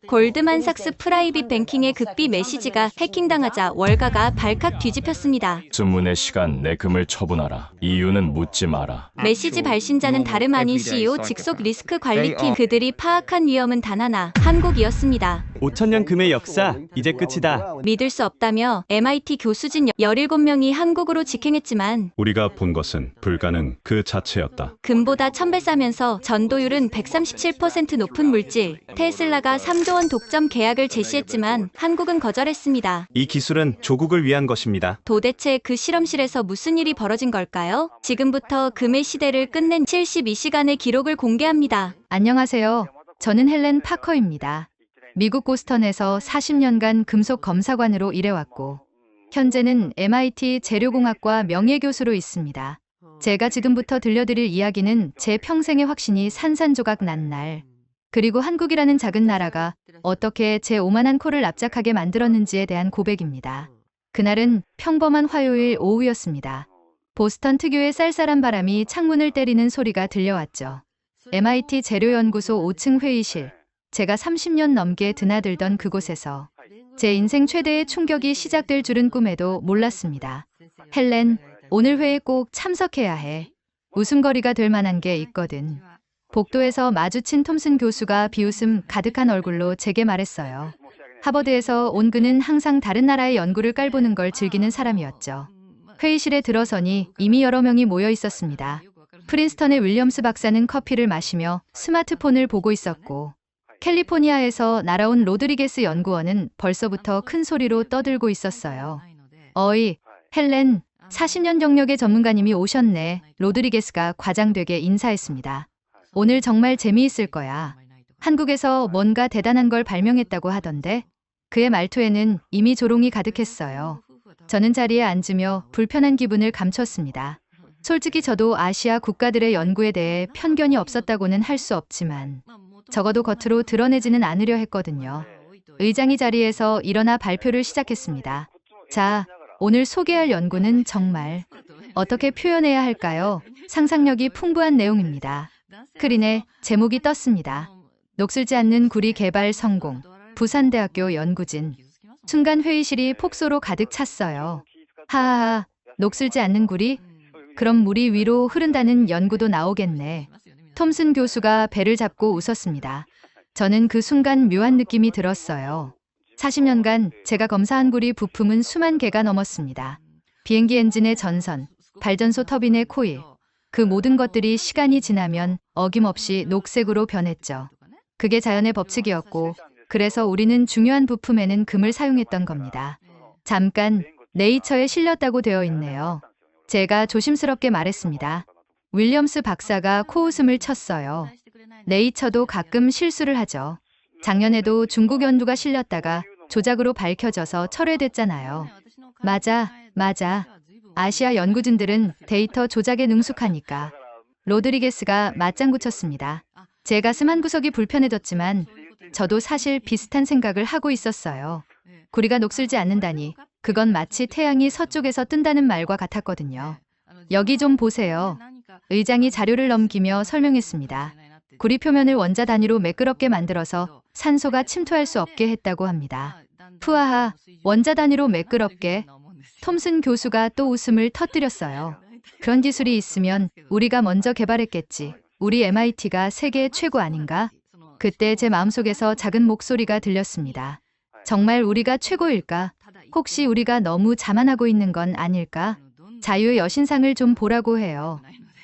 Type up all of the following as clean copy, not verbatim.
골드만삭스 프라이빗 뱅킹의 급비 메시지가 해킹당하자 월가가 발칵 뒤집혔습니다. 증문의 시간 내 금을 처분하라. 이유는 묻지 마라. 메시지 발신자는 다름 아닌 CEO 직속 리스크 관리팀. 그들이 파악한 위험은 단 하나, 한국이었습니다. 5천년 금의 역사, 이제 끝이다. 믿을 수 없다며 MIT 교수진 17명이 한국으로 직행했지만 우리가 본 것은 불가능 그 자체였다. 금보다 1000배 싸면서 전도율은 137% 높은 물질. 테슬라가 3조 원 독점 계약을 제시했지만 한국은 거절했습니다. 이 기술은 조국을 위한 것입니다. 도대체 그 실험실에서 무슨 일이 벌어진 걸까요? 지금부터 금의 시대를 끝낸 72시간의 기록을 공개합니다. 안녕하세요. 저는 헬렌 파커입니다. 미국 보스턴에서 40년간 금속 검사관으로 일해왔고 현재는 MIT 재료공학과 명예교수로 있습니다. 제가 지금부터 들려드릴 이야기는 제 평생의 확신이 산산조각 난 날, 그리고 한국이라는 작은 나라가 어떻게 제 오만한 코를 납작하게 만들었는지에 대한 고백입니다. 그날은 평범한 화요일 오후였습니다. 보스턴 특유의 쌀쌀한 바람이 창문을 때리는 소리가 들려왔죠. MIT 재료연구소 5층 회의실. 제가 30년 넘게 드나들던 그곳에서 제 인생 최대의 충격이 시작될 줄은 꿈에도 몰랐습니다. 헬렌, 오늘 회에 꼭 참석해야 해. 웃음거리가 될 만한 게 있거든. 복도에서 마주친 톰슨 교수가 비웃음 가득한 얼굴로 제게 말했어요. 하버드에서 온 그는 항상 다른 나라의 연구를 깔보는 걸 즐기는 사람이었죠. 회의실에 들어서니 이미 여러 명이 모여 있었습니다. 프린스턴의 윌리엄스 박사는 커피를 마시며 스마트폰을 보고 있었고 캘리포니아에서 날아온 로드리게스 연구원은 벌써부터 큰 소리로 떠들고 있었어요. 어이, 헬렌, 40년 경력의 전문가님이 오셨네. 로드리게스가 과장되게 인사했습니다. 오늘 정말 재미있을 거야. 한국에서 뭔가 대단한 걸 발명했다고 하던데? 그의 말투에는 이미 조롱이 가득했어요. 저는 자리에 앉으며 불편한 기분을 감췄습니다. 솔직히 저도 아시아 국가들의 연구에 대해 편견이 없었다고는 할 수 없지만 적어도 겉으로 드러내지는 않으려 했거든요. 의장이 자리에서 일어나 발표를 시작했습니다. 자, 오늘 소개할 연구는 정말 어떻게 표현해야 할까요? 상상력이 풍부한 내용입니다. 스크린에 제목이 떴습니다. 녹슬지 않는 구리 개발 성공. 부산대학교 연구진. 순간 회의실이 폭소로 가득 찼어요. 하하하, 녹슬지 않는 구리? 그럼 물이 위로 흐른다는 연구도 나오겠네. 톰슨 교수가 배를 잡고 웃었습니다. 저는 그 순간 묘한 느낌이 들었어요. 40년간 제가 검사한 구리 부품은 수만 개가 넘었습니다. 비행기 엔진의 전선, 발전소 터빈의 코일, 그 모든 것들이 시간이 지나면 어김없이 녹색으로 변했죠. 그게 자연의 법칙이었고 그래서 우리는 중요한 부품에는 금을 사용했던 겁니다. 잠깐, 네이처에 실렸다고 되어 있네요. 제가 조심스럽게 말했습니다. 윌리엄스 박사가 코웃음을 쳤어요. 네이처도 가끔 실수를 하죠. 작년에도 중국 연구가 실렸다가 조작으로 밝혀져서 철회됐잖아요. 맞아. 아시아 연구진들은 데이터 조작에 능숙하니까. 로드리게스가 맞장구 쳤습니다. 제 가슴 한 구석이 불편해졌지만 저도 사실 비슷한 생각을 하고 있었어요. 구리가 녹슬지 않는다니 그건 마치 태양이 서쪽에서 뜬다는 말과 같았거든요. 여기 좀 보세요. 의장이 자료를 넘기며 설명했습니다. 구리 표면을 원자 단위로 매끄럽게 만들어서 산소가 침투할 수 없게 했다고 합니다. 푸아하, 원자 단위로 매끄럽게. 톰슨 교수가 또 웃음을 터뜨렸어요. 그런 기술이 있으면 우리가 먼저 개발했겠지. 우리 MIT가 세계 최고 아닌가? 그때 제 마음속에서 작은 목소리가 들렸습니다. 정말 우리가 최고일까? 혹시 우리가 너무 자만하고 있는 건 아닐까? 자유의 여신상을 좀 보라고 해요.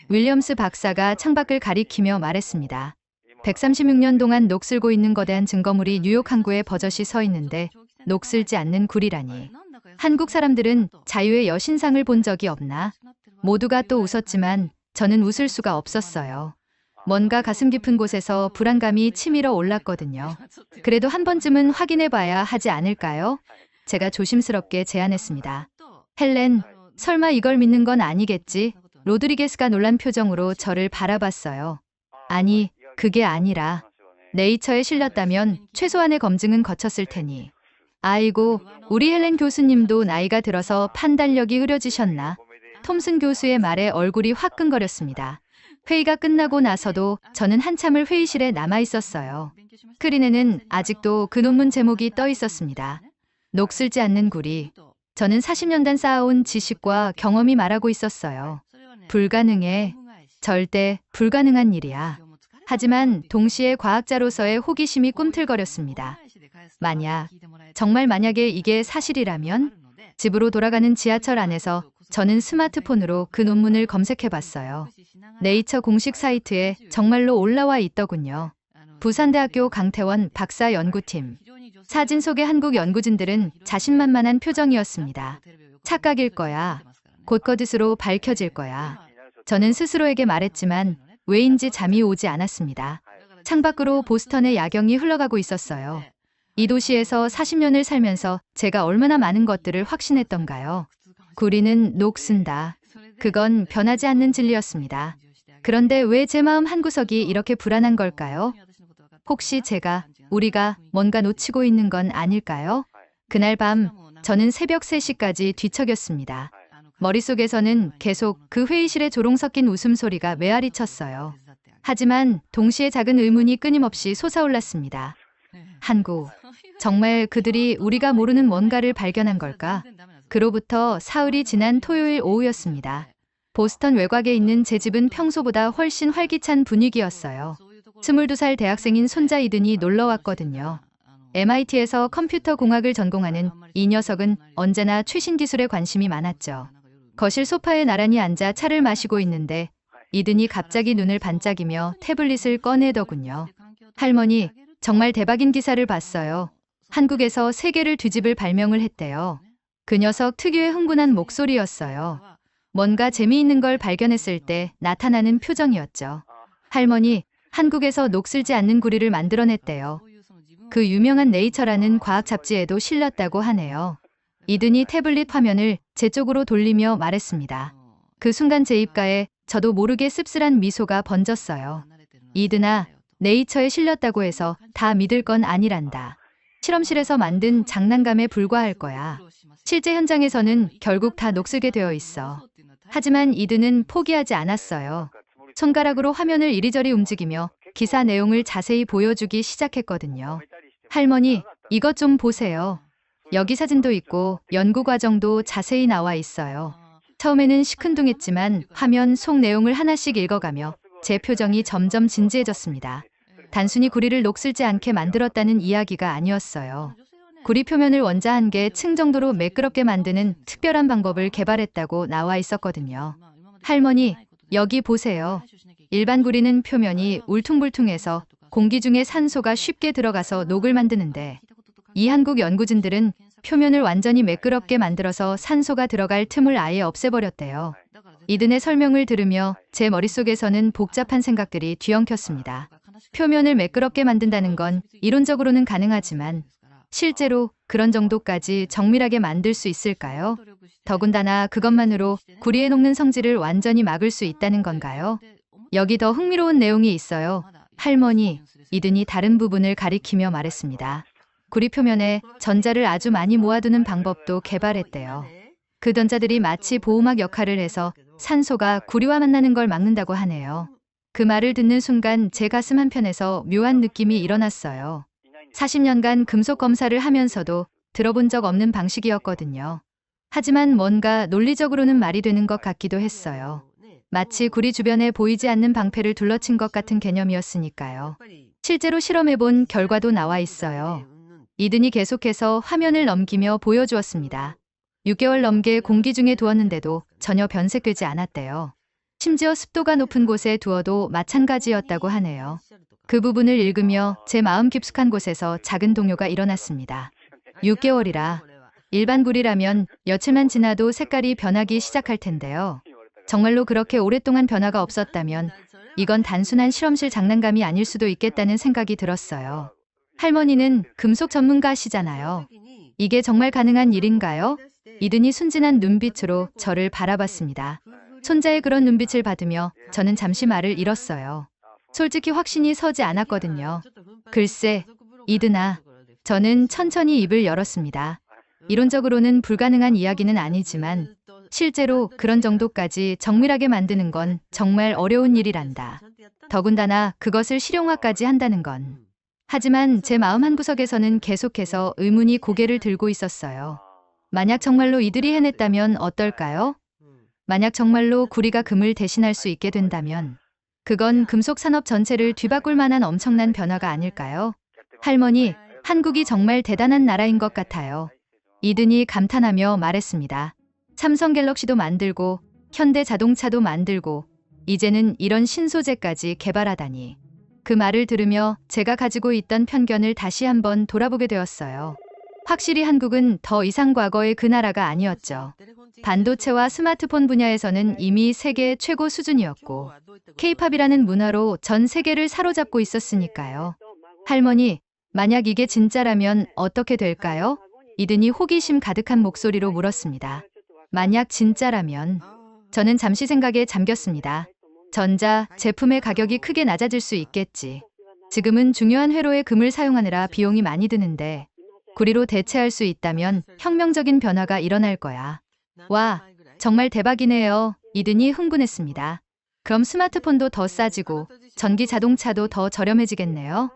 윌리엄스 박사가 창밖을 가리키며 말했습니다. 136년 동안 녹슬고 있는 거대한 증거물이 뉴욕 항구에 버젓이 서 있는데 녹슬지 않는 구리라니. 한국 사람들은 자유의 여신상을 본 적이 없나? 모두가 또 웃었지만 저는 웃을 수가 없었어요. 뭔가 가슴 깊은 곳에서 불안감이 치밀어 올랐거든요. 그래도 한 번쯤은 확인해봐야 하지 않을까요? 제가 조심스럽게 제안했습니다. 헬렌, 설마 이걸 믿는 건 아니겠지? 로드리게스가 놀란 표정으로 저를 바라봤어요. 아니, 그게 아니라 네이처에 실렸다면 최소한의 검증은 거쳤을 테니. 아이고, 우리 헬렌 교수님도 나이가 들어서 판단력이 흐려지셨나? 톰슨 교수의 말에 얼굴이 화끈거렸습니다. 회의가 끝나고 나서도 저는 한참을 회의실에 남아 있었어요. 스크린에는 아직도 그 논문 제목이 떠 있었습니다. 녹슬지 않는 구리. 저는 40년간 쌓아온 지식과 경험이 말하고 있었어요. 불가능해. 절대 불가능한 일이야. 하지만 동시에 과학자로서의 호기심이 꿈틀거렸습니다. 정말 만약에 이게 사실이라면? 집으로 돌아가는 지하철 안에서 저는 스마트폰으로 그 논문을 검색해봤어요. 네이처 공식 사이트에 정말로 올라와 있더군요. 부산대학교 강태원 박사 연구팀. 사진 속의 한국 연구진들은 자신만만한 표정이었습니다. 착각일 거야. 곧 거짓으로 밝혀질 거야. 저는 스스로에게 말했지만 왜인지 잠이 오지 않았습니다. 창밖으로 보스턴의 야경이 흘러가고 있었어요. 이 도시에서 40년을 살면서 제가 얼마나 많은 것들을 확신했던가요? 구리는 녹슨다. 그건 변하지 않는 진리였습니다. 그런데 왜 제 마음 한구석이 이렇게 불안한 걸까요? 혹시 우리가 뭔가 놓치고 있는 건 아닐까요? 그날 밤 저는 새벽 3시까지 뒤척였습니다. 머릿속에서는 계속 그 회의실의 조롱 섞인 웃음소리가 메아리쳤어요. 하지만 동시에 작은 의문이 끊임없이 솟아올랐습니다. 한국, 정말 그들이 우리가 모르는 뭔가를 발견한 걸까? 그로부터 사흘이 지난 토요일 오후였습니다. 보스턴 외곽에 있는 제 집은 평소보다 훨씬 활기찬 분위기였어요. 22살 대학생인 손자 이든이 놀러 왔거든요. MIT에서 컴퓨터 공학을 전공하는 이 녀석은 언제나 최신 기술에 관심이 많았죠. 거실 소파에 나란히 앉아 차를 마시고 있는데 이든이 갑자기 눈을 반짝이며 태블릿을 꺼내더군요. 할머니, 정말 대박인 기사를 봤어요. 한국에서 세계를 뒤집을 발명을 했대요. 그 녀석 특유의 흥분한 목소리였어요. 뭔가 재미있는 걸 발견했을 때 나타나는 표정이었죠. 할머니, 한국에서 녹슬지 않는 구리를 만들어냈대요. 그 유명한 네이처라는 과학 잡지에도 실렸다고 하네요. 이든이 태블릿 화면을 제 쪽으로 돌리며 말했습니다. 그 순간 제 입가에 저도 모르게 씁쓸한 미소가 번졌어요. 이든아, 네이처에 실렸다고 해서 다 믿을 건 아니란다. 실험실에서 만든 장난감에 불과할 거야. 실제 현장에서는 결국 다 녹슬게 되어 있어. 하지만 이든은 포기하지 않았어요. 손가락으로 화면을 이리저리 움직이며 기사 내용을 자세히 보여주기 시작했거든요. 할머니, 이것 좀 보세요. 여기 사진도 있고 연구 과정도 자세히 나와 있어요. 처음에는 시큰둥했지만 화면 속 내용을 하나씩 읽어가며 제 표정이 점점 진지해졌습니다. 단순히 구리를 녹슬지 않게 만들었다는 이야기가 아니었어요. 구리 표면을 원자 1개 정도로 매끄럽게 만드는 특별한 방법을 개발했다고 나와 있었거든요. 할머니, 여기 보세요. 일반 구리는 표면이 울퉁불퉁해서 공기 중에 산소가 쉽게 들어가서 녹을 만드는데 이 한국 연구진들은 표면을 완전히 매끄럽게 만들어서 산소가 들어갈 틈을 아예 없애버렸대요. 이든의 설명을 들으며 제 머릿속에서는 복잡한 생각들이 뒤엉켰습니다. 표면을 매끄럽게 만든다는 건 이론적으로는 가능하지만 실제로 그런 정도까지 정밀하게 만들 수 있을까요? 더군다나 그것만으로 구리에 녹는 성질을 완전히 막을 수 있다는 건가요? 여기 더 흥미로운 내용이 있어요. 할머니, 이든이 다른 부분을 가리키며 말했습니다. 구리 표면에 전자를 아주 많이 모아두는 방법도 개발했대요. 그 전자들이 마치 보호막 역할을 해서 산소가 구리와 만나는 걸 막는다고 하네요. 그 말을 듣는 순간 제 가슴 한편에서 묘한 느낌이 일어났어요. 40년간 금속 검사를 하면서도 들어본 적 없는 방식이었거든요. 하지만 뭔가 논리적으로는 말이 되는 것 같기도 했어요. 마치 구리 주변에 보이지 않는 방패를 둘러친 것 같은 개념이었으니까요. 실제로 실험해본 결과도 나와 있어요. 이든이 계속해서 화면을 넘기며 보여주었습니다. 6개월 넘게 공기 중에 두었는데도 전혀 변색되지 않았대요. 심지어 습도가 높은 곳에 두어도 마찬가지였다고 하네요. 그 부분을 읽으며 제 마음 깊숙한 곳에서 작은 동요가 일어났습니다. 6개월이라. 일반 구리라면 며칠만 지나도 색깔이 변하기 시작할 텐데요. 정말로 그렇게 오랫동안 변화가 없었다면 이건 단순한 실험실 장난감이 아닐 수도 있겠다는 생각이 들었어요. 할머니는 금속 전문가시잖아요. 이게 정말 가능한 일인가요? 이든이 순진한 눈빛으로 저를 바라봤습니다. 손자의 그런 눈빛을 받으며 저는 잠시 말을 잃었어요. 솔직히 확신이 서지 않았거든요. 글쎄, 이든아. 저는 천천히 입을 열었습니다. 이론적으로는 불가능한 이야기는 아니지만 실제로 그런 정도까지 정밀하게 만드는 건 정말 어려운 일이란다. 더군다나 그것을 실용화까지 한다는 건. 하지만 제 마음 한구석에서는 계속해서 의문이 고개를 들고 있었어요. 만약 정말로 이들이 해냈다면 어떨까요? 만약 정말로 구리가 금을 대신할 수 있게 된다면 그건 금속 산업 전체를 뒤바꿀 만한 엄청난 변화가 아닐까요? 할머니, 한국이 정말 대단한 나라인 것 같아요. 이든이 감탄하며 말했습니다. 삼성 갤럭시도 만들고 현대 자동차도 만들고 이제는 이런 신소재까지 개발하다니. 그 말을 들으며 제가 가지고 있던 편견을 다시 한번 돌아보게 되었어요. 확실히 한국은 더 이상 과거의 그 나라가 아니었죠. 반도체와 스마트폰 분야에서는 이미 세계 최고 수준이었고 K-팝이라는 문화로 전 세계를 사로잡고 있었으니까요. 할머니, 만약 이게 진짜라면 어떻게 될까요? 이든이 호기심 가득한 목소리로 물었습니다. 만약 진짜라면 저는 잠시 생각에 잠겼습니다. 전자 제품의 가격이 크게 낮아질 수 있겠지. 지금은 중요한 회로의 금을 사용하느라 비용이 많이 드는데 구리로 대체할 수 있다면 혁명적인 변화가 일어날 거야. 와, 정말 대박이네요. 이든이 흥분했습니다. 그럼 스마트폰도 더 싸지고 전기 자동차도 더 저렴해지겠네요.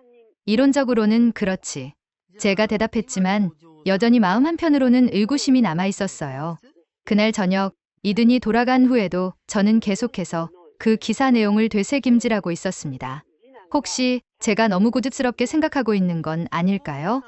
이론적으로는 그렇지. 제가 대답했지만 여전히 마음 한편으로는 의구심이 남아 있었어요. 그날 저녁 이든이 돌아간 후에도 저는 계속해서 그 기사 내용을 되새김질하고 있었습니다. 혹시 제가 너무 고집스럽게 생각하고 있는 건 아닐까요?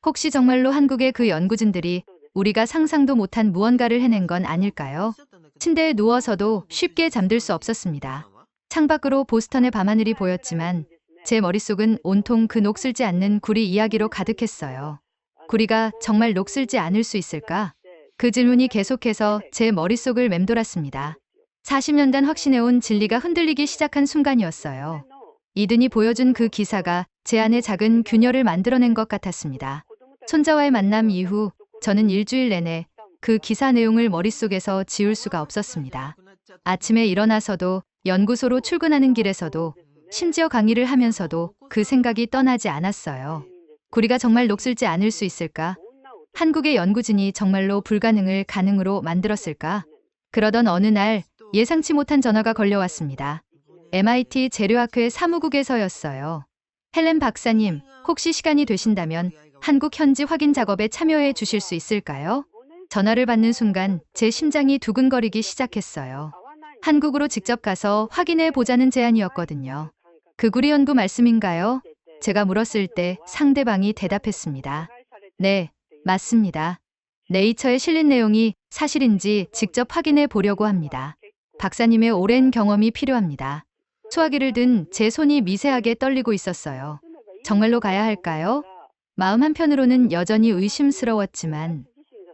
혹시 정말로 한국의 그 연구진들이 우리가 상상도 못한 무언가를 해낸 건 아닐까요? 침대에 누워서도 쉽게 잠들 수 없었습니다. 창밖으로 보스턴의 밤하늘이 보였지만 제 머릿속은 온통 그 녹슬지 않는 구리 이야기로 가득했어요. 구리가 정말 녹슬지 않을 수 있을까? 그 질문이 계속해서 제 머릿속을 맴돌았습니다. 40년간 확신해온 진리가 흔들리기 시작한 순간이었어요. 이든이 보여준 그 기사가 제 안에 작은 균열을 만들어낸 것 같았습니다. 손자와의 만남 이후 저는 일주일 내내 그 기사 내용을 머릿속에서 지울 수가 없었습니다. 아침에 일어나서도 연구소로 출근하는 길에서도 심지어 강의를 하면서도 그 생각이 떠나지 않았어요. 구리가 정말 녹슬지 않을 수 있을까? 한국의 연구진이 정말로 불가능을 가능으로 만들었을까? 그러던 어느 날 예상치 못한 전화가 걸려왔습니다. MIT 재료학회 사무국에서였어요. 헬렌 박사님, 혹시 시간이 되신다면 한국 현지 확인 작업에 참여해 주실 수 있을까요? 전화를 받는 순간 제 심장이 두근거리기 시작했어요. 한국으로 직접 가서 확인해 보자는 제안이었거든요. 그 구리 연구 말씀인가요? 제가 물었을 때 상대방이 대답했습니다. 네, 맞습니다. 네이처에 실린 내용이 사실인지 직접 확인해 보려고 합니다. 박사님의 오랜 경험이 필요합니다. 수화기를 든 제 손이 미세하게 떨리고 있었어요. 정말로 가야 할까요? 마음 한편으로는 여전히 의심스러웠지만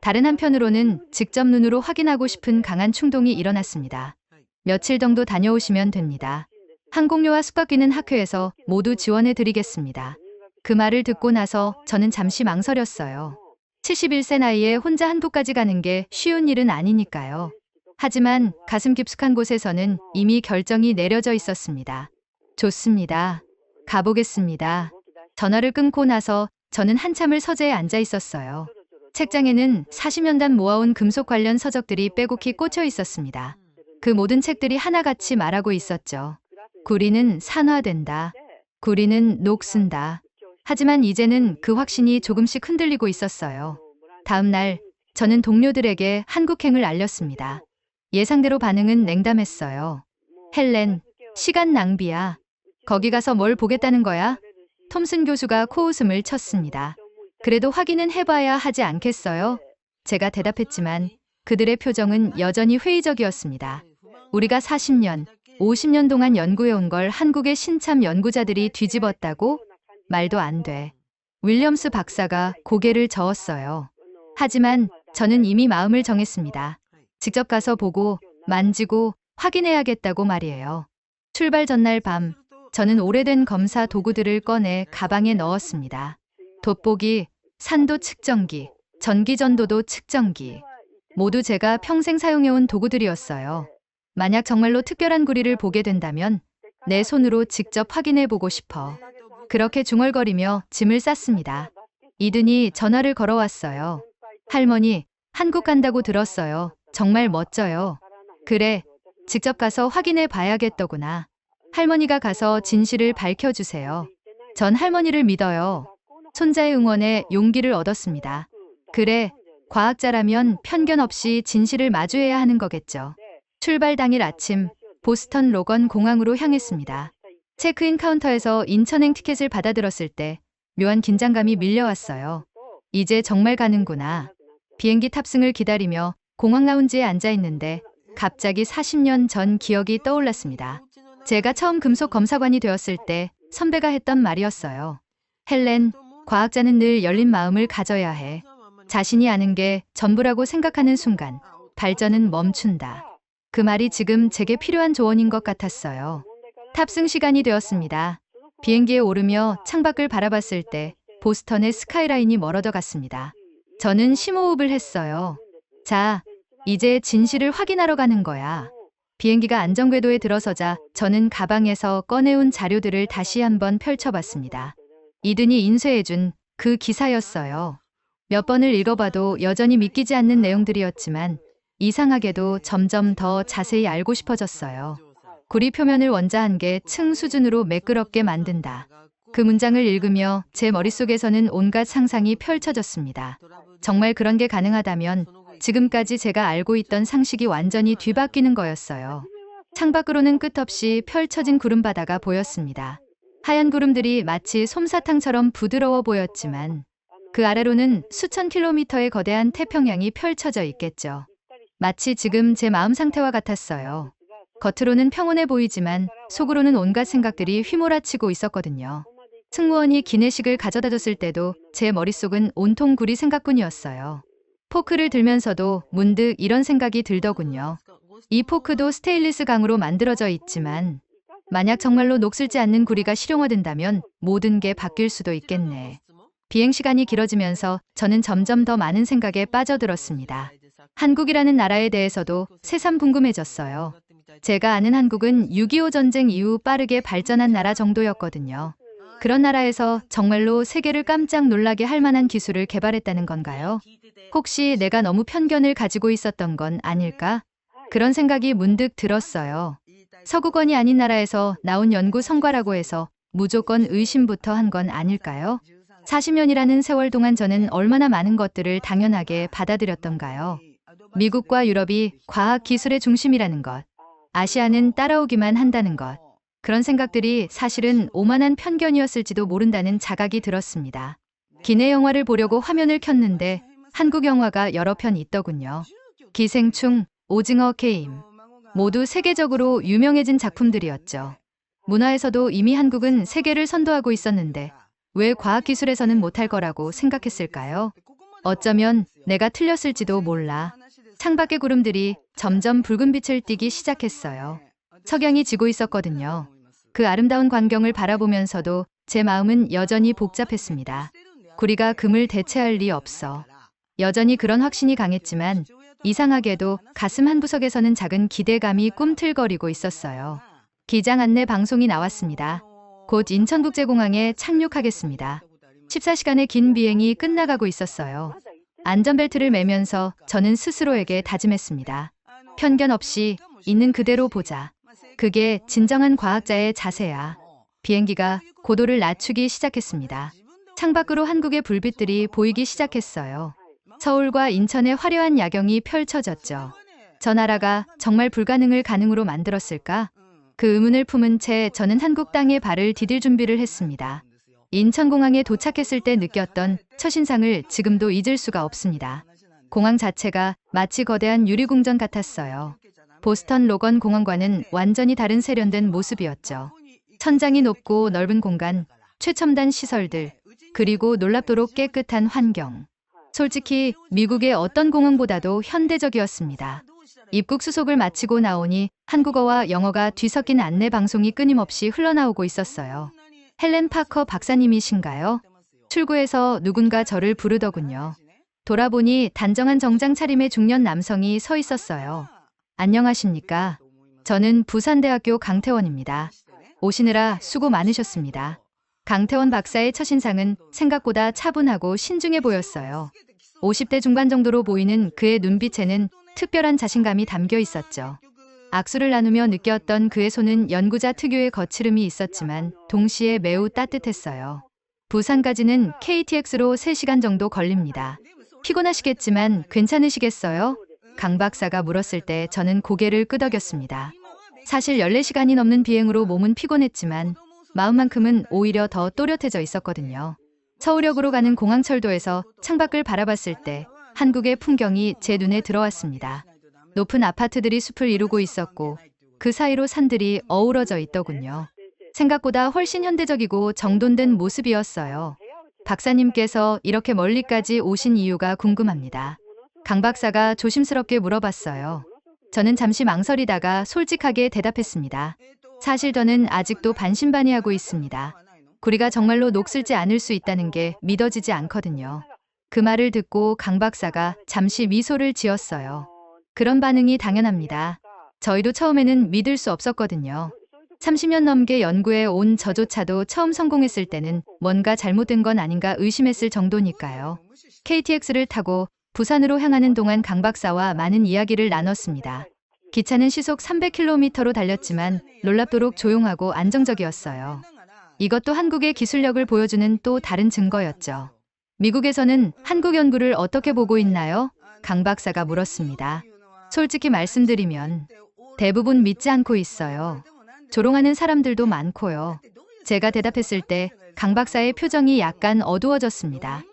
다른 한편으로는 직접 눈으로 확인하고 싶은 강한 충동이 일어났습니다. 며칠 정도 다녀오시면 됩니다. 항공료와 숙박비는 학회에서 모두 지원해 드리겠습니다. 그 말을 듣고 나서 저는 잠시 망설였어요. 71세 나이에 혼자 한국까지 가는 게 쉬운 일은 아니니까요. 하지만 가슴 깊숙한 곳에서는 이미 결정이 내려져 있었습니다. 좋습니다. 가보겠습니다. 전화를 끊고 나서 저는 한참을 서재에 앉아 있었어요. 책장에는 40년간 모아온 금속 관련 서적들이 빼곡히 꽂혀 있었습니다. 그 모든 책들이 하나같이 말하고 있었죠. 구리는 산화된다. 구리는 녹슨다. 하지만 이제는 그 확신이 조금씩 흔들리고 있었어요. 다음 날 저는 동료들에게 한국행을 알렸습니다. 예상대로 반응은 냉담했어요. 헬렌, 시간 낭비야. 거기 가서 뭘 보겠다는 거야? 톰슨 교수가 코웃음을 쳤습니다. 그래도 확인은 해봐야 하지 않겠어요? 제가 대답했지만 그들의 표정은 여전히 회의적이었습니다. 우리가 40년, 50년 동안 연구해온 걸 한국의 신참 연구자들이 뒤집었다고? 말도 안 돼. 윌리엄스 박사가 고개를 저었어요. 하지만 저는 이미 마음을 정했습니다. 직접 가서 보고 만지고 확인해야겠다고 말이에요. 출발 전날 밤, 저는 오래된 검사 도구들을 꺼내 가방에 넣었습니다. 돋보기, 산도 측정기, 전기전도도 측정기. 모두 제가 평생 사용해온 도구들이었어요. 만약 정말로 특별한 구리를 보게 된다면 내 손으로 직접 확인해보고 싶어. 그렇게 중얼거리며 짐을 쌌습니다. 이든이 전화를 걸어왔어요. 할머니, 한국 간다고 들었어요. 정말 멋져요. 그래, 직접 가서 확인해 봐야겠더구나. 할머니가 가서 진실을 밝혀주세요. 전 할머니를 믿어요. 손자의 응원에 용기를 얻었습니다. 그래, 과학자라면 편견 없이 진실을 마주해야 하는 거겠죠. 출발 당일 아침, 보스턴 로건 공항으로 향했습니다. 체크인 카운터에서 인천행 티켓을 받아들었을 때 묘한 긴장감이 밀려왔어요. 이제 정말 가는구나. 비행기 탑승을 기다리며 공항 라운지에 앉아 있는데 갑자기 40년 전 기억이 떠올랐습니다. 제가 처음 금속 검사관이 되었을 때 선배가 했던 말이었어요. 헬렌, 과학자는 늘 열린 마음을 가져야 해. 자신이 아는 게 전부라고 생각하는 순간 발전은 멈춘다. 그 말이 지금 제게 필요한 조언인 것 같았어요. 탑승 시간이 되었습니다. 비행기에 오르며 창밖을 바라봤을 때 보스턴의 스카이라인이 멀어져 갔습니다. 저는 심호흡을 했어요. 자, 이제 진실을 확인하러 가는 거야. 비행기가 안전궤도에 들어서자 저는 가방에서 꺼내온 자료들을 다시 한번 펼쳐봤습니다. 이든이 인쇄해준 그 기사였어요. 몇 번을 읽어봐도 여전히 믿기지 않는 내용들이었지만 이상하게도 점점 더 자세히 알고 싶어졌어요. 구리 표면을 원자한 게 층 수준으로 매끄럽게 만든다. 그 문장을 읽으며 제 머릿속에서는 온갖 상상이 펼쳐졌습니다. 정말 그런 게 가능하다면 지금까지 제가 알고 있던 상식이 완전히 뒤바뀌는 거였어요. 창밖으로는 끝없이 펼쳐진 구름바다가 보였습니다. 하얀 구름들이 마치 솜사탕처럼 부드러워 보였지만 그 아래로는 수천 킬로미터의 거대한 태평양이 펼쳐져 있겠죠. 마치 지금 제 마음 상태와 같았어요. 겉으로는 평온해 보이지만 속으로는 온갖 생각들이 휘몰아치고 있었거든요. 승무원이 기내식을 가져다 줬을 때도 제 머릿속은 온통 구리 생각뿐이었어요. 포크를 들면서도 문득 이런 생각이 들더군요. 이 포크도 스테인리스 강으로 만들어져 있지만 만약 정말로 녹슬지 않는 구리가 실용화된다면 모든 게 바뀔 수도 있겠네. 비행시간이 길어지면서 저는 점점 더 많은 생각에 빠져들었습니다. 한국이라는 나라에 대해서도 새삼 궁금해졌어요. 제가 아는 한국은 6.25 전쟁 이후 빠르게 발전한 나라 정도였거든요. 그런 나라에서 정말로 세계를 깜짝 놀라게 할 만한 기술을 개발했다는 건가요? 혹시 내가 너무 편견을 가지고 있었던 건 아닐까? 그런 생각이 문득 들었어요. 서구권이 아닌 나라에서 나온 연구 성과라고 해서 무조건 의심부터 한 건 아닐까요? 40년이라는 세월 동안 저는 얼마나 많은 것들을 당연하게 받아들였던가요? 미국과 유럽이 과학 기술의 중심이라는 것, 아시아는 따라오기만 한다는 것, 그런 생각들이 사실은 오만한 편견이었을지도 모른다는 자각이 들었습니다. 기내 영화를 보려고 화면을 켰는데 한국 영화가 여러 편 있더군요. 기생충, 오징어 게임, 모두 세계적으로 유명해진 작품들이었죠. 문화에서도 이미 한국은 세계를 선도하고 있었는데 왜 과학기술에서는 못할 거라고 생각했을까요? 어쩌면 내가 틀렸을지도 몰라. 창밖의 구름들이 점점 붉은 빛을 띠기 시작했어요. 석양이 지고 있었거든요. 그 아름다운 광경을 바라보면서도 제 마음은 여전히 복잡했습니다. 구리가 금을 대체할 리 없어. 여전히 그런 확신이 강했지만 이상하게도 가슴 한구석에서는 작은 기대감이 꿈틀거리고 있었어요. 기장 안내 방송이 나왔습니다. 곧 인천국제공항에 착륙하겠습니다. 14시간의 긴 비행이 끝나가고 있었어요. 안전벨트를 매면서 저는 스스로에게 다짐했습니다. 편견 없이 있는 그대로 보자. 그게 진정한 과학자의 자세야. 비행기가 고도를 낮추기 시작했습니다. 창밖으로 한국의 불빛들이 보이기 시작했어요. 서울과 인천의 화려한 야경이 펼쳐졌죠. 저 나라가 정말 불가능을 가능으로 만들었을까? 그 의문을 품은 채 저는 한국 땅에 발을 디딜 준비를 했습니다. 인천공항에 도착했을 때 느꼈던 첫인상을 지금도 잊을 수가 없습니다. 공항 자체가 마치 거대한 유리궁전 같았어요. 보스턴 로건 공항과는 완전히 다른 세련된 모습이었죠. 천장이 높고 넓은 공간, 최첨단 시설들, 그리고 놀랍도록 깨끗한 환경. 솔직히 미국의 어떤 공항보다도 현대적이었습니다. 입국 수속을 마치고 나오니 한국어와 영어가 뒤섞인 안내 방송이 끊임없이 흘러나오고 있었어요. 헬렌 파커 박사님이신가요? 출구에서 누군가 저를 부르더군요. 돌아보니 단정한 정장 차림의 중년 남성이 서 있었어요. 안녕하십니까? 저는 부산대학교 강태원입니다. 오시느라 수고 많으셨습니다. 강태원 박사의 첫인상은 생각보다 차분하고 신중해 보였어요. 50대 중반 정도로 보이는 그의 눈빛에는 특별한 자신감이 담겨 있었죠. 악수를 나누며 느꼈던 그의 손은 연구자 특유의 거칠음이 있었지만 동시에 매우 따뜻했어요. 부산까지는 KTX로 3시간 정도 걸립니다. 피곤하시겠지만 괜찮으시겠어요? 강 박사가 물었을 때 저는 고개를 끄덕였습니다. 사실 14시간이 넘는 비행으로 몸은 피곤했지만 마음만큼은 오히려 더 또렷해져 있었거든요. 서울역으로 가는 공항철도에서 창밖을 바라봤을 때 한국의 풍경이 제 눈에 들어왔습니다. 높은 아파트들이 숲을 이루고 있었고 그 사이로 산들이 어우러져 있더군요. 생각보다 훨씬 현대적이고 정돈된 모습이었어요. 박사님께서 이렇게 멀리까지 오신 이유가 궁금합니다. 강 박사가 조심스럽게 물어봤어요. 저는 잠시 망설이다가 솔직하게 대답했습니다. 사실 저는 아직도 반신반의하고 있습니다. 구리가 정말로 녹슬지 않을 수 있다는 게 믿어지지 않거든요. 그 말을 듣고 강 박사가 잠시 미소를 지었어요. 그런 반응이 당연합니다. 저희도 처음에는 믿을 수 없었거든요. 30년 넘게 연구해 온 저조차도 처음 성공했을 때는 뭔가 잘못된 건 아닌가 의심했을 정도니까요. KTX를 타고 부산으로 향하는 동안 강 박사와 많은 이야기를 나눴습니다. 기차는 시속 300km로 달렸지만 놀랍도록 조용하고 안정적이었어요. 이것도 한국의 기술력을 보여주는 또 다른 증거였죠. 미국에서는 한국 연구를 어떻게 보고 있나요? 강 박사가 물었습니다. 솔직히 말씀드리면 대부분 믿지 않고 있어요. 조롱하는 사람들도 많고요. 제가 대답했을 때 강 박사의 표정이 약간 어두워졌습니다.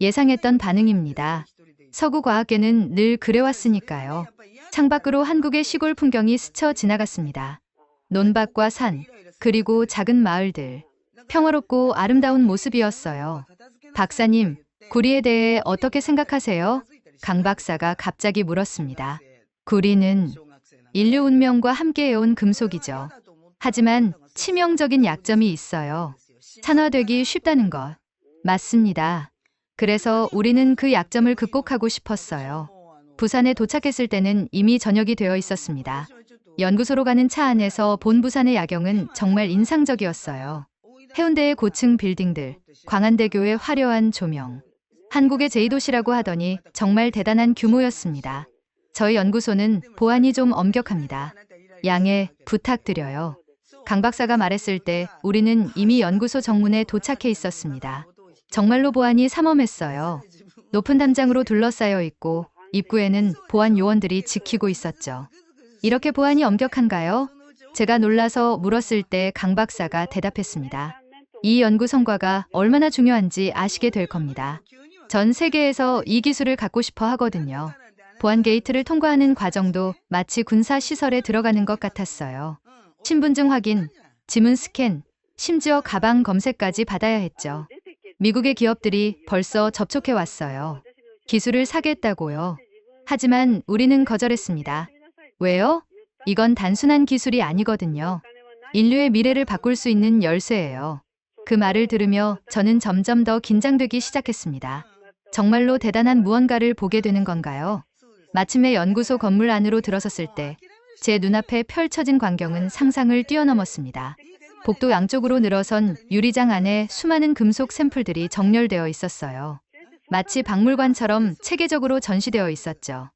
예상했던 반응입니다. 서구 과학계는 늘 그래왔으니까요. 창밖으로 한국의 시골 풍경이 스쳐 지나갔습니다. 논밭과 산, 그리고 작은 마을들. 평화롭고 아름다운 모습이었어요. 박사님, 구리에 대해 어떻게 생각하세요? 강 박사가 갑자기 물었습니다. 구리는 인류 운명과 함께해온 금속이죠. 하지만 치명적인 약점이 있어요. 산화되기 쉽다는 것. 맞습니다. 그래서 우리는 그 약점을 극복하고 싶었어요. 부산에 도착했을 때는 이미 저녁이 되어 있었습니다. 연구소로 가는 차 안에서 본 부산의 야경은 정말 인상적이었어요. 해운대의 고층 빌딩들, 광안대교의 화려한 조명. 한국의 제2도시라고 하더니 정말 대단한 규모였습니다. 저희 연구소는 보안이 좀 엄격합니다. 양해 부탁드려요. 강 박사가 말했을 때 우리는 이미 연구소 정문에 도착해 있었습니다. 정말로 보안이 삼엄했어요. 높은 담장으로 둘러싸여 있고 입구에는 보안 요원들이 지키고 있었죠. 이렇게 보안이 엄격한가요? 제가 놀라서 물었을 때 강 박사가 대답했습니다. 이 연구 성과가 얼마나 중요한지 아시게 될 겁니다. 전 세계에서 이 기술을 갖고 싶어 하거든요. 보안 게이트를 통과하는 과정도 마치 군사 시설에 들어가는 것 같았어요. 신분증 확인, 지문 스캔, 심지어 가방 검색까지 받아야 했죠. 미국의 기업들이 벌써 접촉해 왔어요. 기술을 사겠다고요. 하지만 우리는 거절했습니다. 왜요? 이건 단순한 기술이 아니거든요. 인류의 미래를 바꿀 수 있는 열쇠예요. 그 말을 들으며 저는 점점 더 긴장되기 시작했습니다. 정말로 대단한 무언가를 보게 되는 건가요? 마침내 연구소 건물 안으로 들어섰을 때 제 눈앞에 펼쳐진 광경은 상상을 뛰어넘었습니다. 복도 양쪽으로 늘어선 유리장 안에 수많은 금속 샘플들이 정렬되어 있었어요. 마치 박물관처럼 체계적으로 전시되어 있었죠.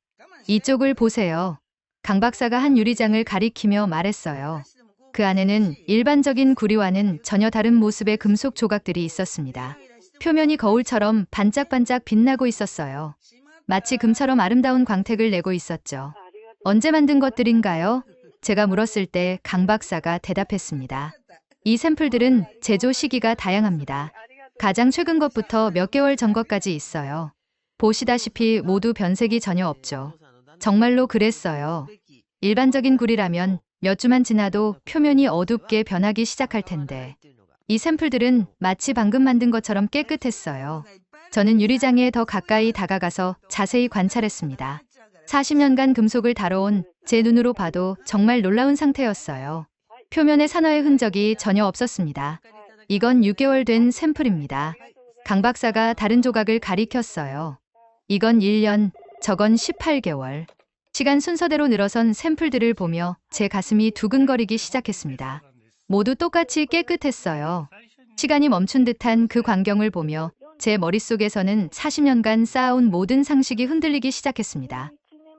이쪽을 보세요. 강 박사가 한 유리장을 가리키며 말했어요. 그 안에는 일반적인 구리와는 전혀 다른 모습의 금속 조각들이 있었습니다. 표면이 거울처럼 반짝반짝 빛나고 있었어요. 마치 금처럼 아름다운 광택을 내고 있었죠. 언제 만든 것들인가요? 제가 물었을 때 강 박사가 대답했습니다. 이 샘플들은 제조 시기가 다양합니다. 가장 최근 것부터 몇 개월 전 것까지 있어요. 보시다시피 모두 변색이 전혀 없죠. 정말로 그랬어요. 일반적인 구리라면 몇 주만 지나도 표면이 어둡게 변하기 시작할 텐데 이 샘플들은 마치 방금 만든 것처럼 깨끗했어요. 저는 유리장에 더 가까이 다가가서 자세히 관찰했습니다. 40년간 금속을 다뤄온 제 눈으로 봐도 정말 놀라운 상태였어요. 표면에 산화의 흔적이 전혀 없었습니다. 이건 6개월 된 샘플입니다. 강 박사가 다른 조각을 가리켰어요. 이건 1년, 저건 18개월. 시간 순서대로 늘어선 샘플들을 보며 제 가슴이 두근거리기 시작했습니다. 모두 똑같이 깨끗했어요. 시간이 멈춘 듯한 그 광경을 보며 제 머릿속에서는 40년간 쌓아온 모든 상식이 흔들리기 시작했습니다.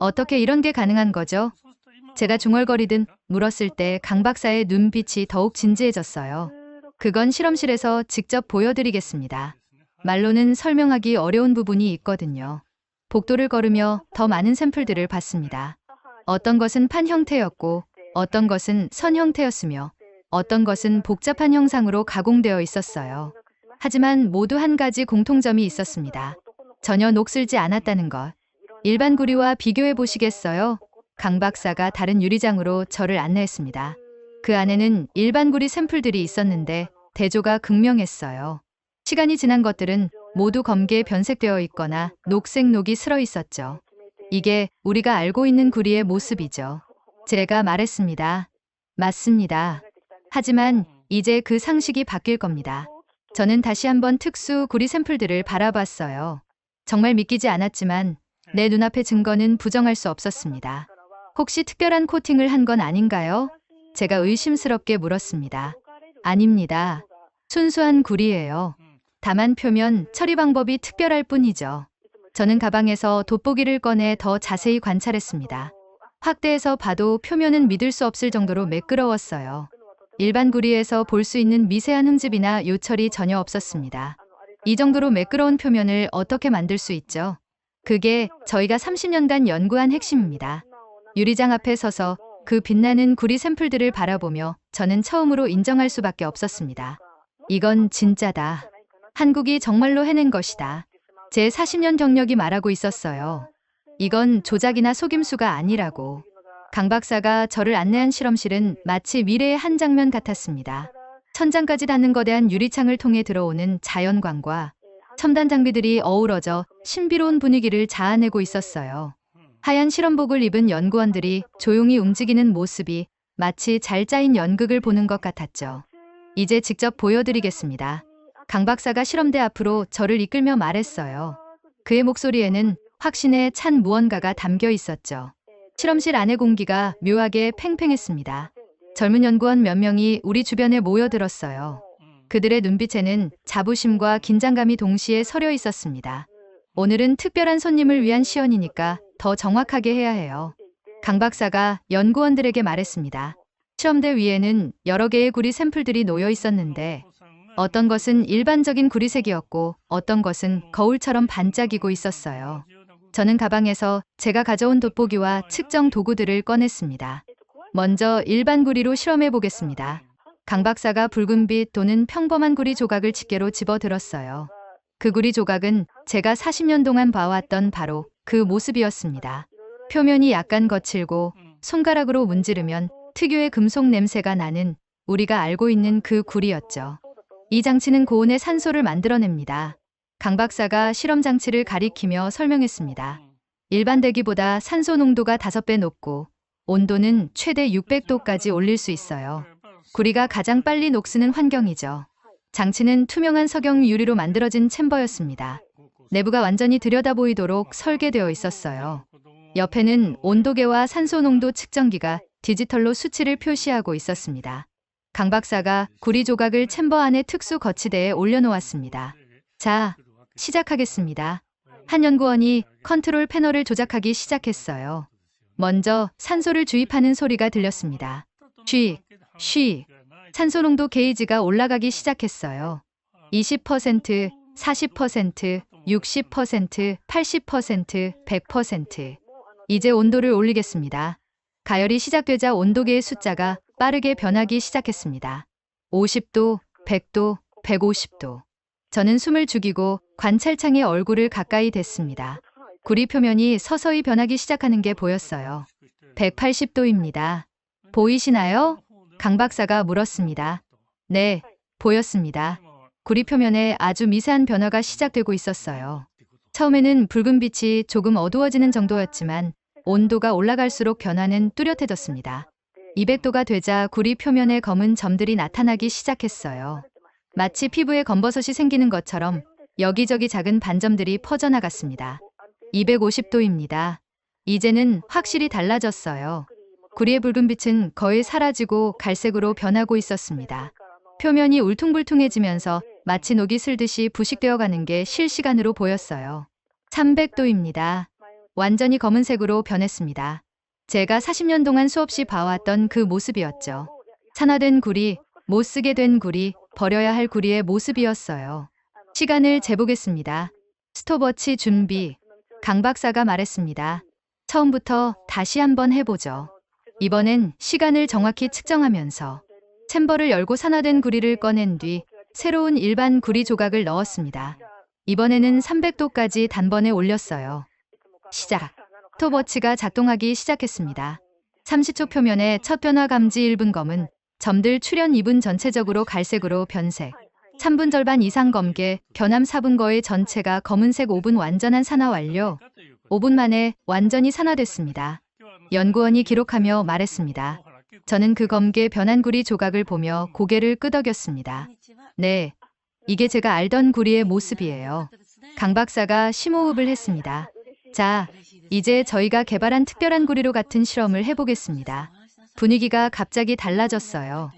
어떻게 이런 게 가능한 거죠? 제가 중얼거리듯 물었을 때 강 박사의 눈빛이 더욱 진지해졌어요. 그건 실험실에서 직접 보여드리겠습니다. 말로는 설명하기 어려운 부분이 있거든요. 복도를 걸으며 더 많은 샘플들을 봤습니다. 어떤 것은 판 형태였고, 어떤 것은 선 형태였으며, 어떤 것은 복잡한 형상으로 가공되어 있었어요. 하지만 모두 한 가지 공통점이 있었습니다. 전혀 녹슬지 않았다는 것. 일반 구리와 비교해 보시겠어요? 강 박사가 다른 유리장으로 저를 안내했습니다. 그 안에는 일반 구리 샘플들이 있었는데 대조가 극명했어요. 시간이 지난 것들은 모두 검게 변색되어 있거나 녹색록이 슬어 있었죠. 이게 우리가 알고 있는 구리의 모습이죠. 제가 말했습니다. 맞습니다. 하지만 이제 그 상식이 바뀔 겁니다. 저는 다시 한번 특수 구리 샘플들을 바라봤어요. 정말 믿기지 않았지만 내 눈앞의 증거는 부정할 수 없었습니다. 혹시 특별한 코팅을 한 건 아닌가요? 제가 의심스럽게 물었습니다. 아닙니다. 순수한 구리예요. 다만 표면 처리 방법이 특별할 뿐이죠. 저는 가방에서 돋보기를 꺼내 더 자세히 관찰했습니다. 확대해서 봐도 표면은 믿을 수 없을 정도로 매끄러웠어요. 일반 구리에서 볼 수 있는 미세한 흠집이나 요철이 전혀 없었습니다. 이 정도로 매끄러운 표면을 어떻게 만들 수 있죠? 그게 저희가 30년간 연구한 핵심입니다. 유리장 앞에 서서 그 빛나는 구리 샘플들을 바라보며 저는 처음으로 인정할 수밖에 없었습니다. 이건 진짜다. 한국이 정말로 해낸 것이다. 제 40년 경력이 말하고 있었어요. 이건 조작이나 속임수가 아니라고. 강 박사가 저를 안내한 실험실은 마치 미래의 한 장면 같았습니다. 천장까지 닿는 거대한 유리창을 통해 들어오는 자연광과 첨단 장비들이 어우러져 신비로운 분위기를 자아내고 있었어요. 하얀 실험복을 입은 연구원들이 조용히 움직이는 모습이 마치 잘 짜인 연극을 보는 것 같았죠. 이제 직접 보여드리겠습니다. 강 박사가 실험대 앞으로 저를 이끌며 말했어요. 그의 목소리에는 확신에 찬 무언가가 담겨 있었죠. 실험실 안의 공기가 묘하게 팽팽했습니다. 젊은 연구원 몇 명이 우리 주변에 모여들었어요. 그들의 눈빛에는 자부심과 긴장감이 동시에 서려 있었습니다. 오늘은 특별한 손님을 위한 시연이니까 더 정확하게 해야 해요. 강 박사가 연구원들에게 말했습니다. 실험대 위에는 여러 개의 구리 샘플들이 놓여 있었는데 어떤 것은 일반적인 구리색이었고 어떤 것은 거울처럼 반짝이고 있었어요. 저는 가방에서 제가 가져온 돋보기와 측정 도구들을 꺼냈습니다. 먼저 일반 구리로 실험해 보겠습니다. 강 박사가 붉은빛 또는 평범한 구리 조각을 집게로 집어들었어요. 그 구리 조각은 제가 40년 동안 봐왔던 바로 그 모습이었습니다. 표면이 약간 거칠고 손가락으로 문지르면 특유의 금속 냄새가 나는 우리가 알고 있는 그 구리였죠. 이 장치는 고온의 산소를 만들어냅니다. 강 박사가 실험 장치를 가리키며 설명했습니다. 일반 대기보다 산소 농도가 5배 높고 온도는 최대 600도까지 올릴 수 있어요. 구리가 가장 빨리 녹쓰는 환경이죠. 장치는 투명한 석영 유리로 만들어진 챔버였습니다. 내부가 완전히 들여다보이도록 설계되어 있었어요. 옆에는 온도계와 산소 농도 측정기가 디지털로 수치를 표시하고 있었습니다. 강 박사가 구리 조각을 챔버 안의 특수 거치대에 올려놓았습니다. 자, 시작하겠습니다. 한 연구원이 컨트롤 패널을 조작하기 시작했어요. 먼저 산소를 주입하는 소리가 들렸습니다. 쉬, 쉬. 산소 농도 게이지가 올라가기 시작했어요. 20%, 40%, 60%, 80%, 100%. 이제 온도를 올리겠습니다. 가열이 시작되자 온도계의 숫자가 빠르게 변하기 시작했습니다. 50도, 100도, 150도. 저는 숨을 죽이고 관찰창에 얼굴을 가까이 댔습니다. 구리 표면이 서서히 변하기 시작하는 게 보였어요. 180도입니다. 보이시나요? 강 박사가 물었습니다. 네, 보였습니다. 구리 표면에 아주 미세한 변화가 시작되고 있었어요. 처음에는 붉은 빛이 조금 어두워지는 정도였지만 온도가 올라갈수록 변화는 뚜렷해졌습니다. 200도가 되자 구리 표면에 검은 점들이 나타나기 시작했어요. 마치 피부에 검버섯이 생기는 것처럼 여기저기 작은 반점들이 퍼져나갔습니다. 250도입니다. 이제는 확실히 달라졌어요. 구리의 붉은 빛은 거의 사라지고 갈색으로 변하고 있었습니다. 표면이 울퉁불퉁해지면서 마치 녹이 슬듯이 부식되어 가는 게 실시간으로 보였어요. 300도입니다. 완전히 검은색으로 변했습니다. 제가 40년 동안 수없이 봐왔던 그 모습이었죠. 산화된 구리, 못 쓰게 된 구리, 버려야 할 구리의 모습이었어요. 시간을 재보겠습니다. 스톱워치 준비. 강 박사가 말했습니다. 처음부터 다시 한번 해보죠. 이번엔 시간을 정확히 측정하면서 챔버를 열고 산화된 구리를 꺼낸 뒤 새로운 일반 구리 조각을 넣었습니다. 이번에는 300도까지 단번에 올렸어요. 시작. 스톱워치가 작동하기 시작했습니다. 30초 표면의 첫 변화 감지 1분 검은 점들 출현 2분 전체적으로 갈색으로 변색. 3분 절반 이상 검게 변함 4분 거의 전체가 검은색 5분 완전한 산화 완료. 5분 만에 완전히 산화됐습니다. 연구원이 기록하며 말했습니다. 저는 그 검게 변한 구리 조각을 보며 고개를 끄덕였습니다. 네, 이게 제가 알던 구리의 모습이에요. 강 박사가 심호흡을 했습니다. 자, 이제 저희가 개발한 특별한 구리로 같은 실험을 해보겠습니다. 분위기가 갑자기 달라졌어요.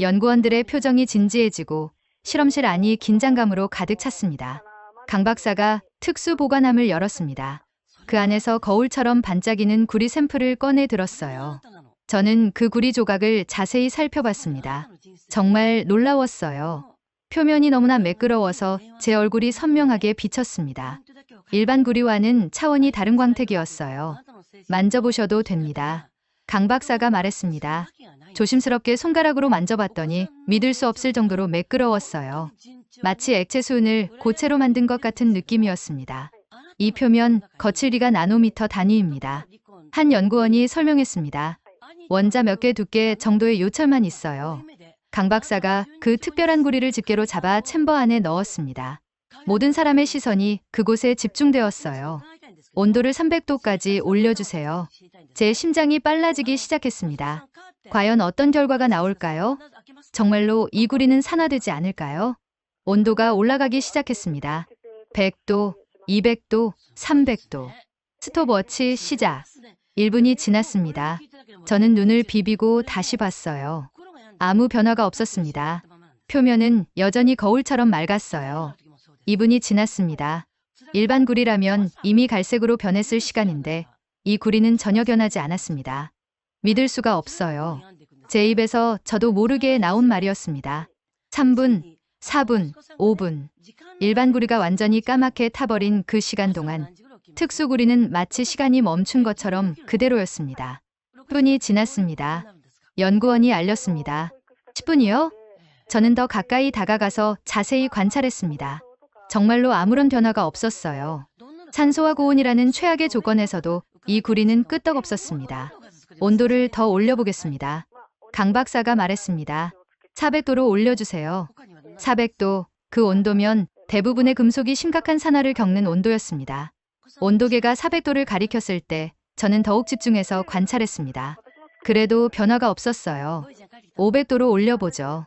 연구원들의 표정이 진지해지고 실험실 안이 긴장감으로 가득 찼습니다. 강 박사가 특수 보관함을 열었습니다. 그 안에서 거울처럼 반짝이는 구리 샘플을 꺼내 들었어요. 저는 그 구리 조각을 자세히 살펴봤습니다. 정말 놀라웠어요. 표면이 너무나 매끄러워서 제 얼굴이 선명하게 비쳤습니다. 일반 구리와는 차원이 다른 광택이었어요. 만져보셔도 됩니다. 강 박사가 말했습니다. 조심스럽게 손가락으로 만져봤더니 믿을 수 없을 정도로 매끄러웠어요. 마치 액체 수은을 고체로 만든 것 같은 느낌이었습니다. 이 표면 거칠기가 나노미터 단위입니다. 한 연구원이 설명했습니다. 원자 몇 개 두께 정도의 요철만 있어요. 강 박사가 그 특별한 구리를 집게로 잡아 챔버 안에 넣었습니다. 모든 사람의 시선이 그곳에 집중되었어요. 온도를 300도까지 올려주세요. 제 심장이 빨라지기 시작했습니다. 과연 어떤 결과가 나올까요? 정말로 이 구리는 산화되지 않을까요? 온도가 올라가기 시작했습니다. 100도, 200도, 300도. 스톱워치 시작. 1분이 지났습니다. 저는 눈을 비비고 다시 봤어요. 아무 변화가 없었습니다. 표면은 여전히 거울처럼 맑았어요. 2분이 지났습니다. 일반 구리라면 이미 갈색으로 변했을 시간인데 이 구리는 전혀 변하지 않았습니다. 믿을 수가 없어요. 제 입에서 저도 모르게 나온 말이었습니다. 3분, 4분, 5분. 일반 구리가 완전히 까맣게 타버린 그 시간 동안 특수 구리는 마치 시간이 멈춘 것처럼 그대로였습니다. 10분이 지났습니다. 연구원이 알렸습니다. 10분이요? 저는 더 가까이 다가가서 자세히 관찰했습니다. 정말로 아무런 변화가 없었어요. 산소와 고온이라는 최악의 조건에서도 이 구리는 끄떡없었습니다. 온도를 더 올려보겠습니다. 강 박사가 말했습니다. 400도로 올려주세요. 400도, 그 온도면 대부분의 금속이 심각한 산화를 겪는 온도였습니다. 온도계가 400도를 가리켰을 때 저는 더욱 집중해서 관찰했습니다. 그래도 변화가 없었어요. 500도로 올려보죠.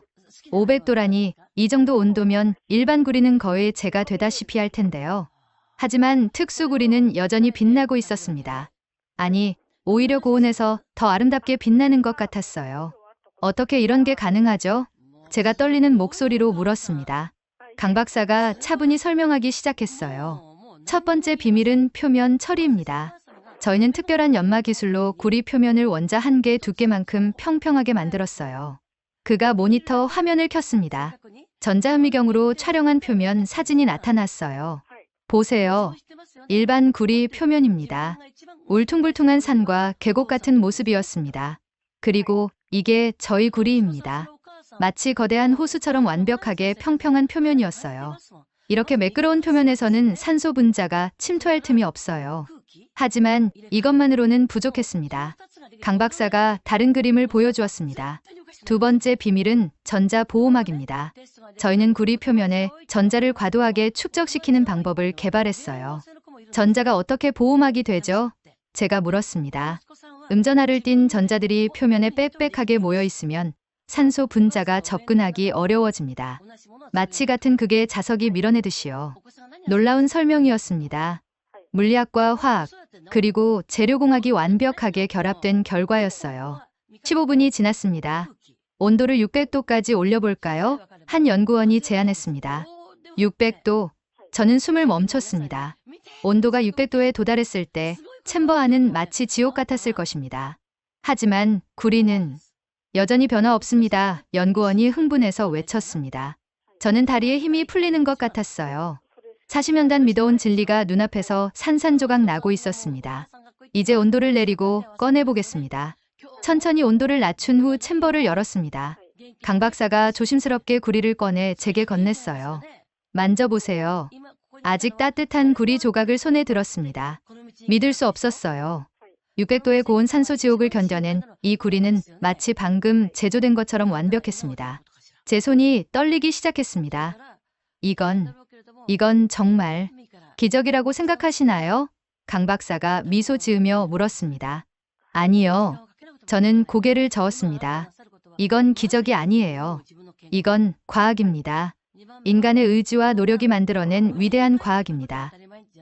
500도라니 이 정도 온도면 일반 구리는 거의 제가 되다시피 할 텐데요. 하지만 특수 구리는 여전히 빛나고 있었습니다. 아니, 오히려 고온에서 더 아름답게 빛나는 것 같았어요. 어떻게 이런 게 가능하죠? 제가 떨리는 목소리로 물었습니다. 강 박사가 차분히 설명하기 시작했어요. 첫 번째 비밀은 표면 처리입니다. 저희는 특별한 연마 기술로 구리 표면을 원자 한 개 두께만큼 평평하게 만들었어요. 그가 모니터 화면을 켰습니다. 전자현미경으로 촬영한 표면 사진이 나타났어요. 보세요. 일반 구리 표면입니다. 울퉁불퉁한 산과 계곡 같은 모습이었습니다. 그리고 이게 저희 구리입니다. 마치 거대한 호수처럼 완벽하게 평평한 표면이었어요. 이렇게 매끄러운 표면에서는 산소 분자가 침투할 틈이 없어요. 하지만 이것만으로는 부족했습니다. 강 박사가 다른 그림을 보여주었습니다. 두 번째 비밀은 전자보호막입니다. 저희는 구리 표면에 전자를 과도하게 축적시키는 방법을 개발했어요. 전자가 어떻게 보호막이 되죠? 제가 물었습니다. 음전하를 띤 전자들이 표면에 빽빽하게 모여 있으면 산소 분자가 접근하기 어려워집니다. 마치 같은 극의 자석이 밀어내듯이요. 놀라운 설명이었습니다. 물리학과 화학, 그리고 재료공학이 완벽하게 결합된 결과였어요. 15분이 지났습니다. 온도를 600도까지 올려볼까요? 한 연구원이 제안했습니다. 600도. 저는 숨을 멈췄습니다. 온도가 600도에 도달했을 때 챔버 안은 마치 지옥 같았을 것입니다. 하지만 구리는 여전히 변화 없습니다. 연구원이 흥분해서 외쳤습니다. 저는 다리에 힘이 풀리는 것 같았어요. 40년간 믿어온 진리가 눈앞에서 산산조각 나고 있었습니다. 이제 온도를 내리고 꺼내보겠습니다. 천천히 온도를 낮춘 후 챔버를 열었습니다. 강 박사가 조심스럽게 구리를 꺼내 제게 건넸어요. 만져보세요. 아직 따뜻한 구리 조각을 손에 들었습니다. 믿을 수 없었어요. 600도의 고온 산소 지옥을 견뎌낸 이 구리는 마치 방금 제조된 것처럼 완벽했습니다. 제 손이 떨리기 시작했습니다. 이건 정말 기적이라고 생각하시나요? 강 박사가 미소 지으며 물었습니다. 아니요. 저는 고개를 저었습니다. 이건 기적이 아니에요. 이건 과학입니다. 인간의 의지와 노력이 만들어낸 위대한 과학입니다.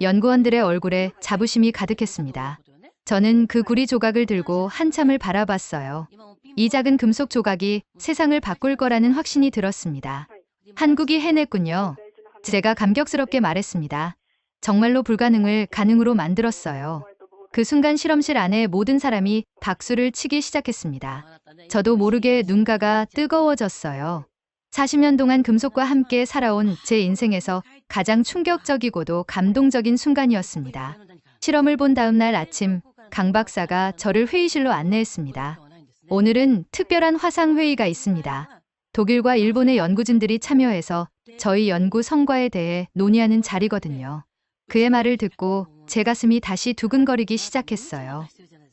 연구원들의 얼굴에 자부심이 가득했습니다. 저는 그 구리 조각을 들고 한참을 바라봤어요. 이 작은 금속 조각이 세상을 바꿀 거라는 확신이 들었습니다. 한국이 해냈군요. 제가 감격스럽게 말했습니다. 정말로 불가능을 가능으로 만들었어요. 그 순간 실험실 안에 모든 사람이 박수를 치기 시작했습니다. 저도 모르게 눈가가 뜨거워졌어요. 40년 동안 금속과 함께 살아온 제 인생에서 가장 충격적이고도 감동적인 순간이었습니다. 실험을 본 다음 날 아침, 강 박사가 저를 회의실로 안내했습니다. 오늘은 특별한 화상회의가 있습니다. 독일과 일본의 연구진들이 참여해서 저희 연구 성과에 대해 논의하는 자리거든요. 그의 말을 듣고 제 가슴이 다시 두근거리기 시작했어요.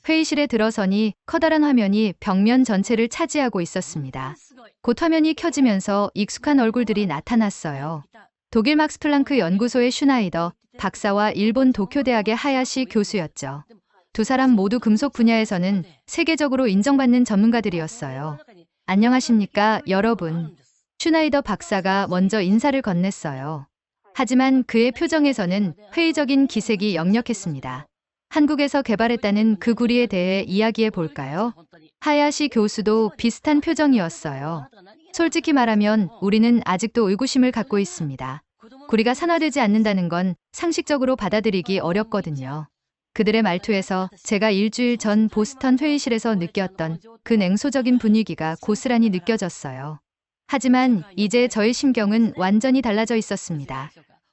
회의실에 들어서니 커다란 화면이 벽면 전체를 차지하고 있었습니다. 곧 화면이 켜지면서 익숙한 얼굴들이 나타났어요. 독일 막스 플랑크 연구소의 슈나이더 박사와 일본 도쿄대학의 하야시 교수였죠. 두 사람 모두 금속 분야에서는 세계적으로 인정받는 전문가들이었어요. 안녕하십니까, 여러분. 슈나이더 박사가 먼저 인사를 건넸어요. 하지만 그의 표정에서는 회의적인 기색이 역력했습니다. 한국에서 개발했다는 그 구리에 대해 이야기해 볼까요? 하야시 교수도 비슷한 표정이었어요. 솔직히 말하면 우리는 아직도 의구심을 갖고 있습니다. 구리가 산화되지 않는다는 건 상식적으로 받아들이기 어렵거든요. 그들의 말투에서 제가 일주일 전 보스턴 회의실에서 느꼈던 그 냉소적인 분위기가 고스란히 느껴졌어요. 하지만 이제 저의 심경은 완전히 달라져 있었습니다.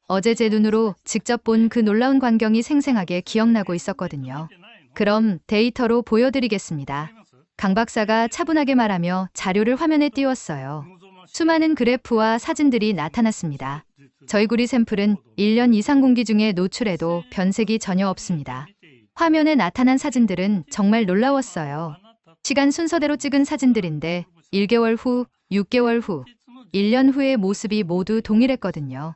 어제 제 눈으로 직접 본 그 놀라운 광경이 생생하게 기억나고 있었거든요. 그럼 데이터로 보여드리겠습니다. 강 박사가 차분하게 말하며 자료를 화면에 띄웠어요. 수많은 그래프와 사진들이 나타났습니다. 저희 구리 샘플은 1년 이상 공기 중에 노출해도 변색이 전혀 없습니다. 화면에 나타난 사진들은 정말 놀라웠어요. 시간 순서대로 찍은 사진들인데 1개월 후, 6개월 후, 1년 후의 모습이 모두 동일했거든요.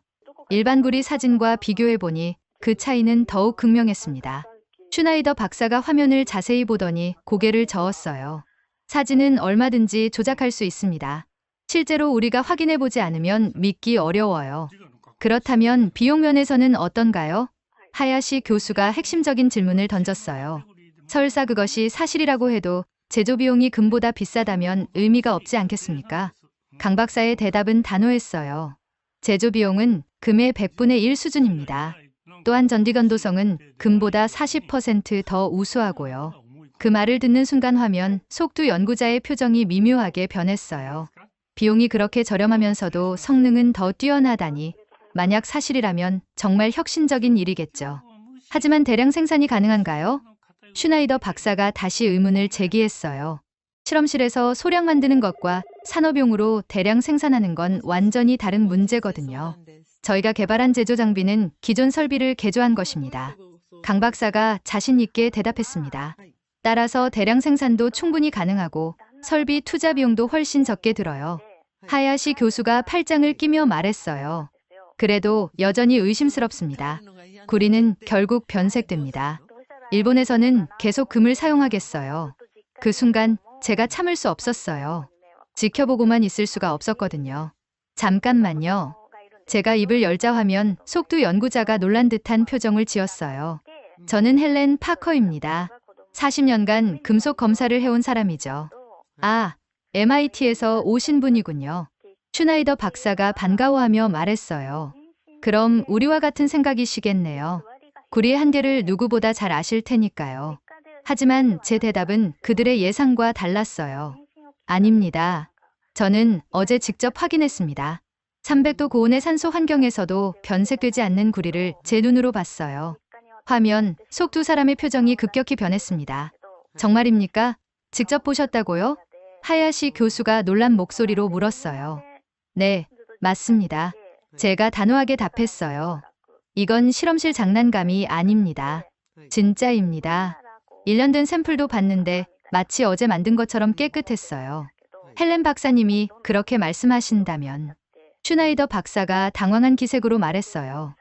일반 구리 사진과 비교해보니 그 차이는 더욱 극명했습니다. 슈나이더 박사가 화면을 자세히 보더니 고개를 저었어요. 사진은 얼마든지 조작할 수 있습니다. 실제로 우리가 확인해보지 않으면 믿기 어려워요. 그렇다면 비용 면에서는 어떤가요? 하야시 교수가 핵심적인 질문을 던졌어요. 설사 그것이 사실이라고 해도 제조 비용이 금보다 비싸다면 의미가 없지 않겠습니까? 강 박사의 대답은 단호했어요. 제조 비용은 금의 100분의 1 수준입니다. 또한 전기건도성은 금보다 40% 더 우수하고요. 그 말을 듣는 순간 화면 속두 연구자의 표정이 미묘하게 변했어요. 비용이 그렇게 저렴하면서도 성능은 더 뛰어나다니 만약 사실이라면 정말 혁신적인 일이겠죠. 하지만 대량 생산이 가능한가요? 슈나이더 박사가 다시 의문을 제기했어요. 실험실에서 소량 만드는 것과 산업용으로 대량 생산하는 건 완전히 다른 문제거든요. 저희가 개발한 제조 장비는 기존 설비를 개조한 것입니다. 강 박사가 자신 있게 대답했습니다. 따라서 대량 생산도 충분히 가능하고 설비 투자 비용도 훨씬 적게 들어요. 하야시 교수가 팔짱을 끼며 말했어요. 그래도 여전히 의심스럽습니다. 구리는 결국 변색됩니다. 일본에서는 계속 금을 사용하겠어요. 그 순간 제가 참을 수 없었어요. 지켜보고만 있을 수가 없었거든요. 잠깐만요. 제가 입을 열자 하면 속두 연구자가 놀란 듯한 표정을 지었어요. 저는 헬렌 파커입니다. 40년간 금속 검사를 해온 사람이죠. 아, MIT에서 오신 분이군요. 슈나이더 박사가 반가워하며 말했어요. 그럼 우리와 같은 생각이시겠네요. 구리의 한계를 누구보다 잘 아실 테니까요. 하지만 제 대답은 그들의 예상과 달랐어요. 아닙니다. 저는 어제 직접 확인했습니다. 300도 고온의 산소 환경에서도 변색되지 않는 구리를 제 눈으로 봤어요. 화면 속 두 사람의 표정이 급격히 변했습니다. 정말입니까? 직접 보셨다고요? 하야시 교수가 놀란 목소리로 물었어요. 네, 맞습니다. 제가 단호하게 답했어요. 이건 실험실 장난감이 아닙니다. 진짜입니다. 1년 된 샘플도 봤는데 마치 어제 만든 것처럼 깨끗했어요. 헬렌 박사님이 그렇게 말씀하신다면. 슈나이더 박사가 당황한 기색으로 말했어요.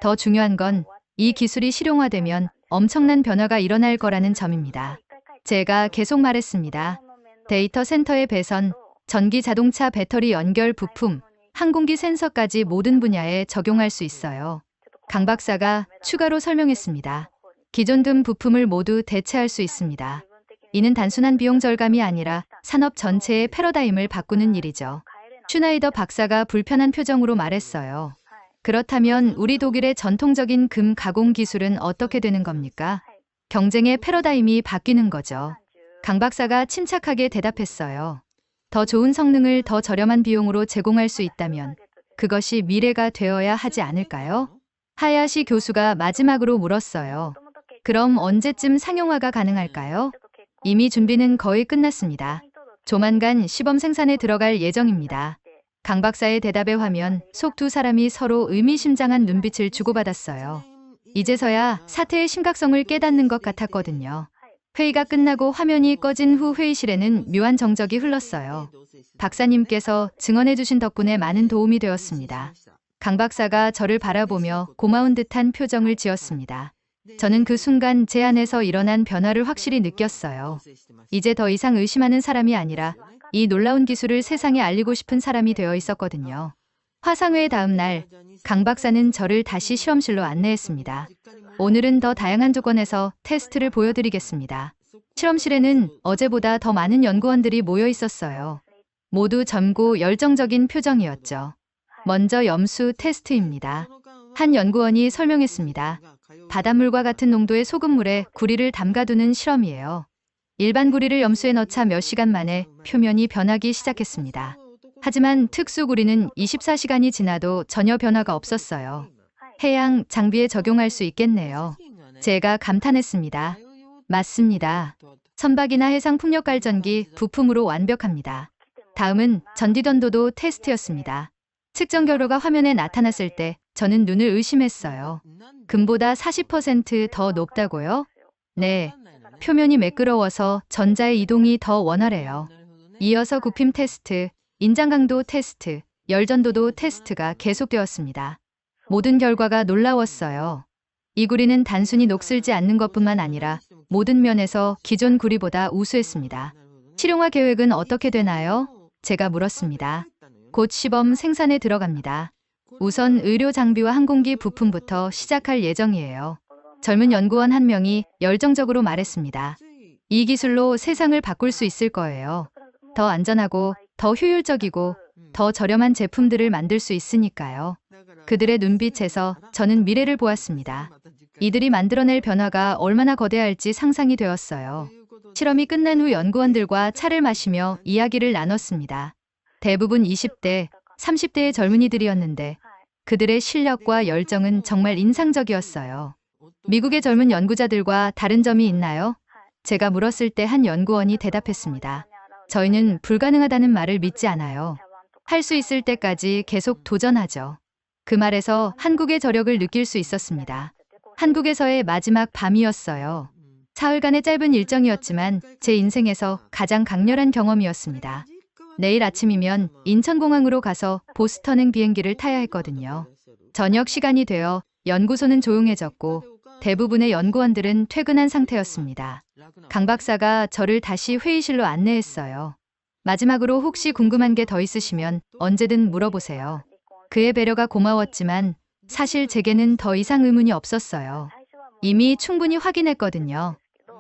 더 중요한 건 이 기술이 실용화되면 엄청난 변화가 일어날 거라는 점입니다. 제가 계속 말했습니다. 데이터 센터의 배선, 전기 자동차 배터리 연결 부품, 항공기 센서까지 모든 분야에 적용할 수 있어요. 강 박사가 추가로 설명했습니다. 기존 등 부품을 모두 대체할 수 있습니다. 이는 단순한 비용 절감이 아니라 산업 전체의 패러다임을 바꾸는 일이죠. 슈나이더 박사가 불편한 표정으로 말했어요. 그렇다면 우리 독일의 전통적인 금 가공 기술은 어떻게 되는 겁니까? 경쟁의 패러다임이 바뀌는 거죠. 강 박사가 침착하게 대답했어요. 더 좋은 성능을 더 저렴한 비용으로 제공할 수 있다면 그것이 미래가 되어야 하지 않을까요? 하야시 교수가 마지막으로 물었어요. 그럼 언제쯤 상용화가 가능할까요? 이미 준비는 거의 끝났습니다. 조만간 시범 생산에 들어갈 예정입니다. 강 박사의 대답에 화면 속 두 사람이 서로 의미심장한 눈빛을 주고받았어요. 이제서야 사태의 심각성을 깨닫는 것 같았거든요. 회의가 끝나고 화면이 꺼진 후 회의실에는 묘한 정적이 흘렀어요. 박사님께서 증언해주신 덕분에 많은 도움이 되었습니다. 강 박사가 저를 바라보며 고마운 듯한 표정을 지었습니다. 저는 그 순간 제 안에서 일어난 변화를 확실히 느꼈어요. 이제 더 이상 의심하는 사람이 아니라 이 놀라운 기술을 세상에 알리고 싶은 사람이 되어 있었거든요. 화상회의 다음 날, 강 박사는 저를 다시 실험실로 안내했습니다. 오늘은 더 다양한 조건에서 테스트를 보여드리겠습니다. 실험실에는 어제보다 더 많은 연구원들이 모여 있었어요. 모두 젊고 열정적인 표정이었죠. 먼저 염수 테스트입니다. 한 연구원이 설명했습니다. 바닷물과 같은 농도의 소금물에 구리를 담가두는 실험이에요. 일반 구리를 염수에 넣자 몇 시간 만에 표면이 변하기 시작했습니다. 하지만 특수 구리는 24시간이 지나도 전혀 변화가 없었어요. 해양 장비에 적용할 수 있겠네요. 제가 감탄했습니다. 맞습니다. 선박이나 해상 풍력 발전기 부품으로 완벽합니다. 다음은 전디던도도 테스트였습니다. 측정 결과가 화면에 나타났을 때 저는 눈을 의심했어요. 금보다 40% 더 높다고요? 네. 표면이 매끄러워서 전자의 이동이 더 원활해요. 이어서 굽힘 테스트, 인장 강도 테스트, 열전도도 테스트가 계속되었습니다. 모든 결과가 놀라웠어요. 이 구리는 단순히 녹슬지 않는 것뿐만 아니라 모든 면에서 기존 구리보다 우수했습니다. 실용화 계획은 어떻게 되나요? 제가 물었습니다. 곧 시범 생산에 들어갑니다. 우선 의료 장비와 항공기 부품부터 시작할 예정이에요. 젊은 연구원 한 명이 열정적으로 말했습니다. 이 기술로 세상을 바꿀 수 있을 거예요. 더 안전하고 더 효율적이고 더 저렴한 제품들을 만들 수 있으니까요. 그들의 눈빛에서 저는 미래를 보았습니다. 이들이 만들어낼 변화가 얼마나 거대할지 상상이 되었어요. 실험이 끝난 후 연구원들과 차를 마시며 이야기를 나눴습니다. 대부분 20대, 30대의 젊은이들이었는데 그들의 실력과 열정은 정말 인상적이었어요. 미국의 젊은 연구자들과 다른 점이 있나요? 제가 물었을 때 한 연구원이 대답했습니다. 저희는 불가능하다는 말을 믿지 않아요. 할 수 있을 때까지 계속 도전하죠. 그 말에서 한국의 저력을 느낄 수 있었습니다. 한국에서의 마지막 밤이었어요. 사흘간의 짧은 일정이었지만 제 인생에서 가장 강렬한 경험이었습니다. 내일 아침이면 인천공항으로 가서 보스턴행 비행기를 타야 했거든요. 저녁 시간이 되어 연구소는 조용해졌고 대부분의 연구원들은 퇴근한 상태였습니다. 강 박사가 저를 다시 회의실로 안내했어요. 마지막으로 혹시 궁금한 게 더 있으시면 언제든 물어보세요. 그의 배려가 고마웠지만 사실 제게는 더 이상 의문이 없었어요. 이미 충분히 확인했거든요.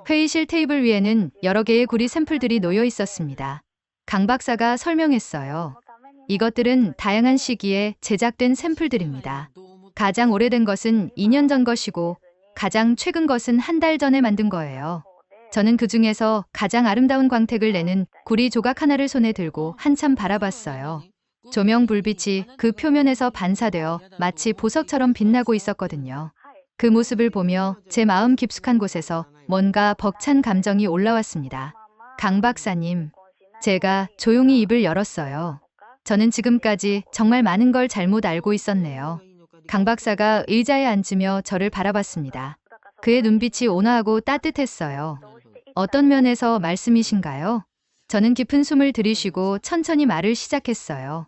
회의실 테이블 위에는 여러 개의 구리 샘플들이 놓여 있었습니다. 강 박사가 설명했어요. 이것들은 다양한 시기에 제작된 샘플들입니다. 가장 오래된 것은 2년 전 것이고 가장 최근 것은 한 달 전에 만든 거예요. 저는 그 중에서 가장 아름다운 광택을 내는 구리 조각 하나를 손에 들고 한참 바라봤어요. 조명 불빛이 그 표면에서 반사되어 마치 보석처럼 빛나고 있었거든요. 그 모습을 보며 제 마음 깊숙한 곳에서 뭔가 벅찬 감정이 올라왔습니다. 강 박사님, 제가 조용히 입을 열었어요. 저는 지금까지 정말 많은 걸 잘못 알고 있었네요. 강 박사가 의자에 앉으며 저를 바라봤습니다. 그의 눈빛이 온화하고 따뜻했어요. 어떤 면에서 말씀이신가요? 저는 깊은 숨을 들이쉬고 천천히 말을 시작했어요.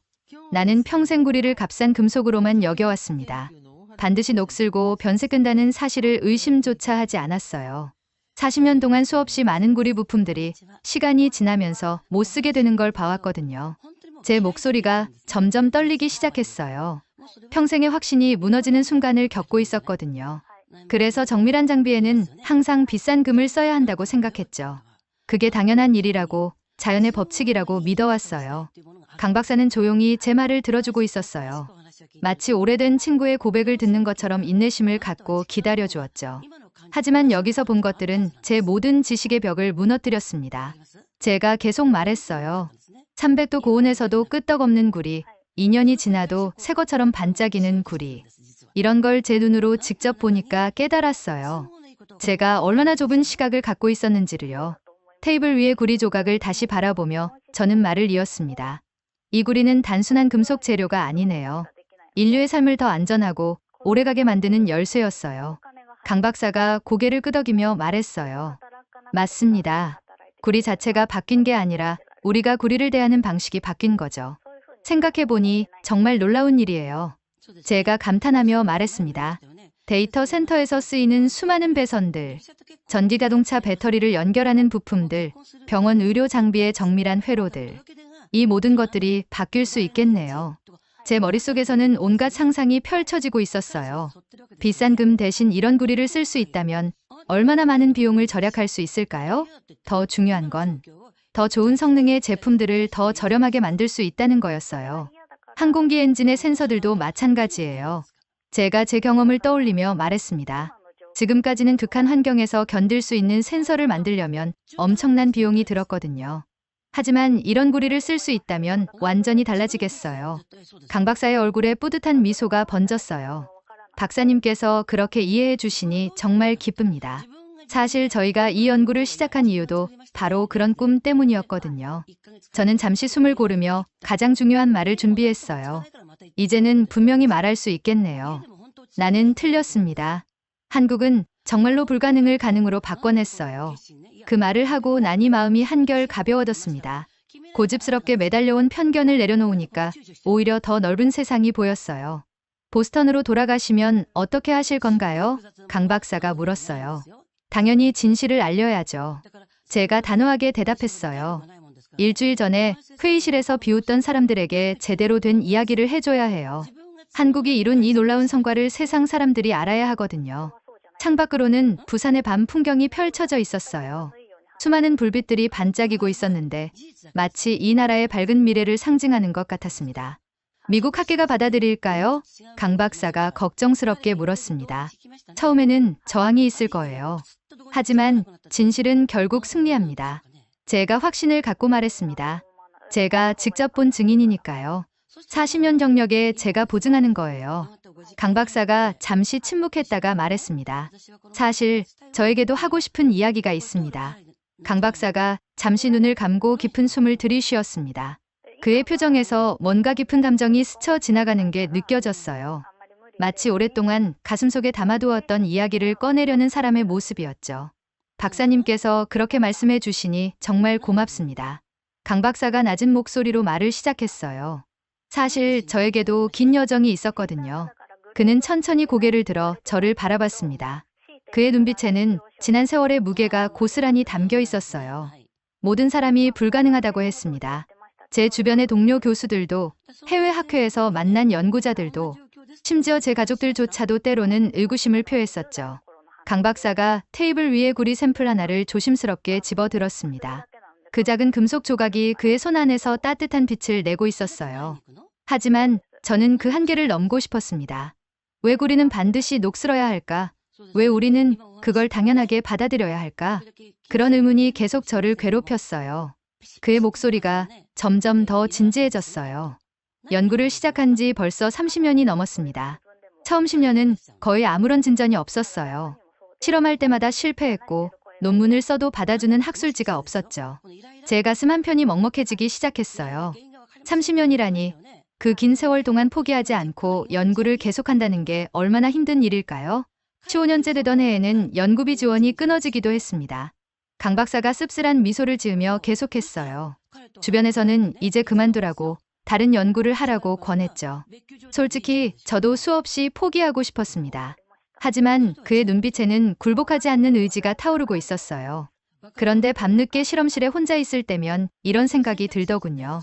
나는 평생 구리를 값싼 금속으로만 여겨왔습니다. 반드시 녹슬고 변색된다는 사실을 의심조차 하지 않았어요. 40년 동안 수없이 많은 구리 부품들이 시간이 지나면서 못 쓰게 되는 걸 봐왔거든요. 제 목소리가 점점 떨리기 시작했어요. 평생의 확신이 무너지는 순간을 겪고 있었거든요. 그래서 정밀한 장비에는 항상 비싼 금을 써야 한다고 생각했죠. 그게 당연한 일이라고, 자연의 법칙이라고 믿어왔어요. 강 박사는 조용히 제 말을 들어주고 있었어요. 마치 오래된 친구의 고백을 듣는 것처럼 인내심을 갖고 기다려주었죠. 하지만 여기서 본 것들은 제 모든 지식의 벽을 무너뜨렸습니다. 제가 계속 말했어요. 300도 고온에서도 끄떡없는 구리, 2년이 지나도 새 것처럼 반짝이는 구리. 이런 걸 제 눈으로 직접 보니까 깨달았어요. 제가 얼마나 좁은 시각을 갖고 있었는지를요. 테이블 위의 구리 조각을 다시 바라보며 저는 말을 이었습니다. 이 구리는 단순한 금속 재료가 아니네요. 인류의 삶을 더 안전하고 오래가게 만드는 열쇠였어요. 강 박사가 고개를 끄덕이며 말했어요. 맞습니다. 구리 자체가 바뀐 게 아니라 우리가 구리를 대하는 방식이 바뀐 거죠. 생각해보니 정말 놀라운 일이에요. 제가 감탄하며 말했습니다. 데이터 센터에서 쓰이는 수많은 배선들, 전기자동차 배터리를 연결하는 부품들, 병원 의료 장비의 정밀한 회로들. 이 모든 것들이 바뀔 수 있겠네요. 제 머릿속에서는 온갖 상상이 펼쳐지고 있었어요. 비싼 금 대신 이런 구리를 쓸 수 있다면 얼마나 많은 비용을 절약할 수 있을까요? 더 중요한 건 더 좋은 성능의 제품들을 더 저렴하게 만들 수 있다는 거였어요. 항공기 엔진의 센서들도 마찬가지예요. 제가 제 경험을 떠올리며 말했습니다. 지금까지는 극한 환경에서 견딜 수 있는 센서를 만들려면 엄청난 비용이 들었거든요. 하지만 이런 구리를 쓸 수 있다면 완전히 달라지겠어요. 강 박사의 얼굴에 뿌듯한 미소가 번졌어요. 박사님께서 그렇게 이해해 주시니 정말 기쁩니다. 사실 저희가 이 연구를 시작한 이유도 바로 그런 꿈 때문이었거든요. 저는 잠시 숨을 고르며 가장 중요한 말을 준비했어요. 이제는 분명히 말할 수 있겠네요. 나는 틀렸습니다. 한국은 정말로 불가능을 가능으로 바꿔냈어요. 그 말을 하고 나니 마음이 한결 가벼워졌습니다. 고집스럽게 매달려온 편견을 내려놓으니까 오히려 더 넓은 세상이 보였어요. 보스턴으로 돌아가시면 어떻게 하실 건가요? 강 박사가 물었어요. 당연히 진실을 알려야죠. 제가 단호하게 대답했어요. 일주일 전에 회의실에서 비웃던 사람들에게 제대로 된 이야기를 해줘야 해요. 한국이 이룬 이 놀라운 성과를 세상 사람들이 알아야 하거든요. 창밖으로는 부산의 밤 풍경이 펼쳐져 있었어요. 수많은 불빛들이 반짝이고 있었는데 마치 이 나라의 밝은 미래를 상징하는 것 같았습니다. 미국 학계가 받아들일까요? 강 박사가 걱정스럽게 물었습니다. 처음에는 저항이 있을 거예요. 하지만 진실은 결국 승리합니다. 제가 확신을 갖고 말했습니다. 제가 직접 본 증인이니까요. 40년 경력에 제가 보증하는 거예요. 강 박사가 잠시 침묵했다가 말했습니다. 사실 저에게도 하고 싶은 이야기가 있습니다. 강 박사가 잠시 눈을 감고 깊은 숨을 들이쉬었습니다. 그의 표정에서 뭔가 깊은 감정이 스쳐 지나가는 게 느껴졌어요. 마치 오랫동안 가슴속에 담아두었던 이야기를 꺼내려는 사람의 모습이었죠. 박사님께서 그렇게 말씀해 주시니 정말 고맙습니다. 강 박사가 낮은 목소리로 말을 시작했어요. 사실 저에게도 긴 여정이 있었거든요. 그는 천천히 고개를 들어 저를 바라봤습니다. 그의 눈빛에는 지난 세월의 무게가 고스란히 담겨 있었어요. 모든 사람이 불가능하다고 했습니다. 제 주변의 동료 교수들도, 해외 학회에서 만난 연구자들도, 심지어 제 가족들조차도 때로는 의구심을 표했었죠. 강 박사가 테이블 위에 구리 샘플 하나를 조심스럽게 집어들었습니다. 그 작은 금속 조각이 그의 손 안에서 따뜻한 빛을 내고 있었어요. 하지만 저는 그 한계를 넘고 싶었습니다. 왜 구리는 반드시 녹슬어야 할까? 왜 우리는 그걸 당연하게 받아들여야 할까? 그런 의문이 계속 저를 괴롭혔어요. 그의 목소리가 점점 더 진지해졌어요. 연구를 시작한 지 벌써 30년이 넘었습니다. 처음 10년은 거의 아무런 진전이 없었어요. 실험할 때마다 실패했고 논문을 써도 받아주는 학술지가 없었죠. 제 가슴 한편이 먹먹해지기 시작했어요. 30년이라니 그 긴 세월 동안 포기하지 않고 연구를 계속한다는 게 얼마나 힘든 일일까요? 15년째 되던 해에는 연구비 지원이 끊어지기도 했습니다. 강 박사가 씁쓸한 미소를 지으며 계속했어요. 주변에서는 이제 그만두라고 다른 연구를 하라고 권했죠. 솔직히 저도 수없이 포기하고 싶었습니다. 하지만 그의 눈빛에는 굴복하지 않는 의지가 타오르고 있었어요. 그런데 밤늦게 실험실에 혼자 있을 때면 이런 생각이 들더군요.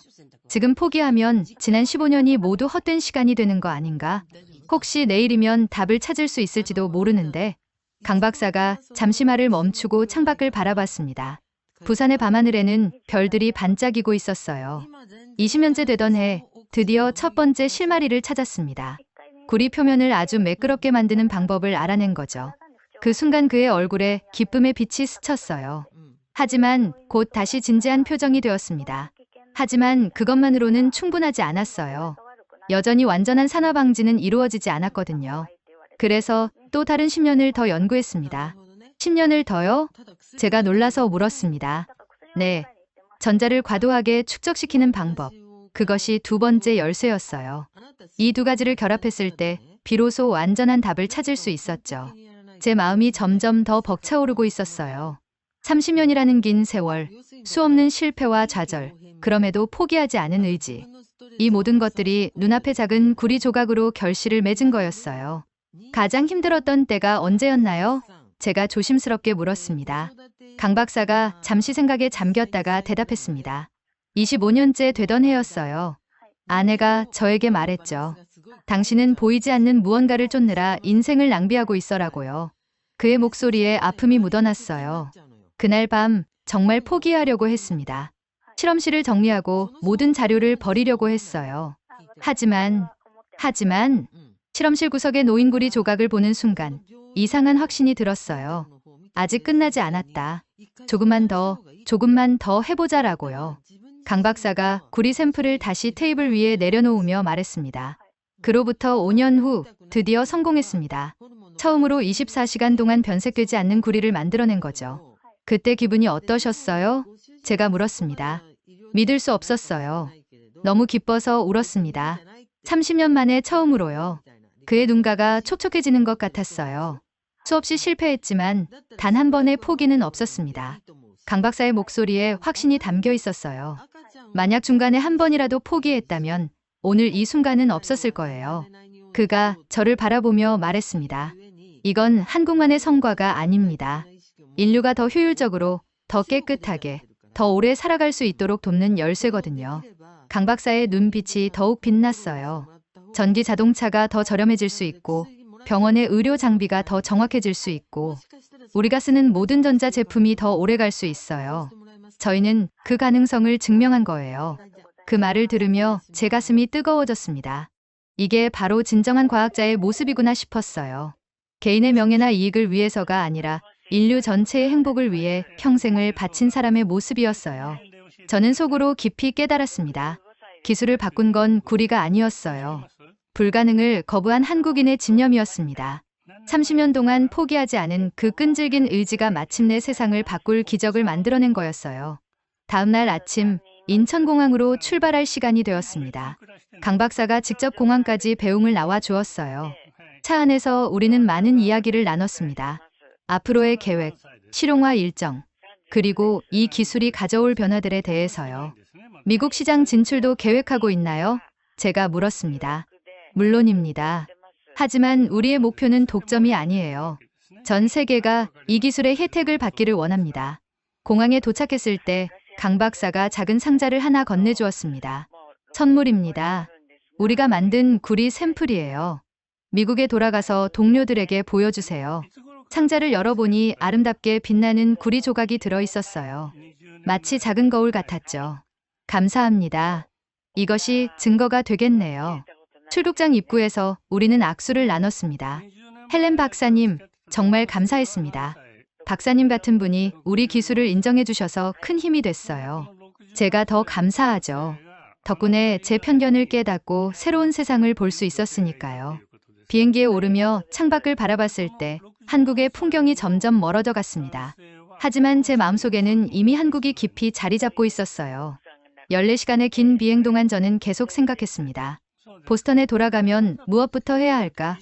지금 포기하면 지난 15년이 모두 헛된 시간이 되는 거 아닌가? 혹시 내일이면 답을 찾을 수 있을지도 모르는데. 강 박사가 잠시 말을 멈추고 창밖을 바라봤습니다. 부산의 밤하늘에는 별들이 반짝이고 있었어요. 20년째 되던 해 드디어 첫 번째 실마리를 찾았습니다. 구리 표면을 아주 매끄럽게 만드는 방법을 알아낸 거죠. 그 순간 그의 얼굴에 기쁨의 빛이 스쳤어요. 하지만 곧 다시 진지한 표정이 되었습니다. 하지만 그것만으로는 충분하지 않았어요. 여전히 완전한 산화 방지는 이루어지지 않았거든요. 그래서 또 다른 10년을 더 연구했습니다. 10년을 더요? 제가 놀라서 물었습니다. 네. 전자를 과도하게 축적시키는 방법. 그것이 두 번째 열쇠였어요. 이 두 가지를 결합했을 때 비로소 완전한 답을 찾을 수 있었죠. 제 마음이 점점 더 벅차오르고 있었어요. 30년이라는 긴 세월, 수없는 실패와 좌절, 그럼에도 포기하지 않은 의지. 이 모든 것들이 눈앞의 작은 구리 조각으로 결실을 맺은 거였어요. 가장 힘들었던 때가 언제였나요? 제가 조심스럽게 물었습니다. 강 박사가 잠시 생각에 잠겼다가 대답했습니다. 25년째 되던 해였어요. 아내가 저에게 말했죠. 당신은 보이지 않는 무언가를 쫓느라 인생을 낭비하고 있어라고요. 그의 목소리에 아픔이 묻어났어요. 그날 밤 정말 포기하려고 했습니다. 실험실을 정리하고 모든 자료를 버리려고 했어요. 하지만 실험실 구석에 놓인 구리 조각을 보는 순간 이상한 확신이 들었어요. 아직 끝나지 않았다. 조금만 더 해보자라고요. 강 박사가 구리 샘플을 다시 테이블 위에 내려놓으며 말했습니다. 그로부터 5년 후 드디어 성공했습니다. 처음으로 24시간 동안 변색되지 않는 구리를 만들어낸 거죠. 그때 기분이 어떠셨어요? 제가 물었습니다. 믿을 수 없었어요. 너무 기뻐서 울었습니다. 30년 만에 처음으로요. 그의 눈가가 촉촉해지는 것 같았어요. 수없이 실패했지만 단 한 번의 포기는 없었습니다. 강 박사의 목소리에 확신이 담겨 있었어요. 만약 중간에 한 번이라도 포기했다면 오늘 이 순간은 없었을 거예요. 그가 저를 바라보며 말했습니다. 이건 한국만의 성과가 아닙니다. 인류가 더 효율적으로, 더 깨끗하게, 더 오래 살아갈 수 있도록 돕는 열쇠거든요. 강 박사의 눈빛이 더욱 빛났어요. 전기 자동차가 더 저렴해질 수 있고, 병원의 의료 장비가 더 정확해질 수 있고, 우리가 쓰는 모든 전자 제품이 더 오래 갈 수 있어요. 저희는 그 가능성을 증명한 거예요. 그 말을 들으며 제 가슴이 뜨거워졌습니다. 이게 바로 진정한 과학자의 모습이구나 싶었어요. 개인의 명예나 이익을 위해서가 아니라 인류 전체의 행복을 위해 평생을 바친 사람의 모습이었어요. 저는 속으로 깊이 깨달았습니다. 기술을 바꾼 건 구리가 아니었어요. 불가능을 거부한 한국인의 집념이었습니다. 30년 동안 포기하지 않은 그 끈질긴 의지가 마침내 세상을 바꿀 기적을 만들어낸 거였어요. 다음 날 아침 인천공항으로 출발할 시간이 되었습니다. 강 박사가 직접 공항까지 배웅을 나와 주었어요. 차 안에서 우리는 많은 이야기를 나눴습니다. 앞으로의 계획, 실용화 일정, 그리고 이 기술이 가져올 변화들에 대해서요. 미국 시장 진출도 계획하고 있나요? 제가 물었습니다. 물론입니다. 하지만 우리의 목표는 독점이 아니에요. 전 세계가 이 기술의 혜택을 받기를 원합니다. 공항에 도착했을 때 강 박사가 작은 상자를 하나 건네주었습니다. 선물입니다. 우리가 만든 구리 샘플이에요. 미국에 돌아가서 동료들에게 보여주세요. 상자를 열어보니 아름답게 빛나는 구리 조각이 들어있었어요. 마치 작은 거울 같았죠. 감사합니다. 이것이 증거가 되겠네요. 출국장 입구에서 우리는 악수를 나눴습니다. 헬렌 박사님, 정말 감사했습니다. 박사님 같은 분이 우리 기술을 인정해 주셔서 큰 힘이 됐어요. 제가 더 감사하죠. 덕분에 제 편견을 깨닫고 새로운 세상을 볼 수 있었으니까요. 비행기에 오르며 창밖을 바라봤을 때 한국의 풍경이 점점 멀어져 갔습니다. 하지만 제 마음속에는 이미 한국이 깊이 자리 잡고 있었어요. 14시간의 긴 비행 동안 저는 계속 생각했습니다. 보스턴에 돌아가면 무엇부터 해야 할까?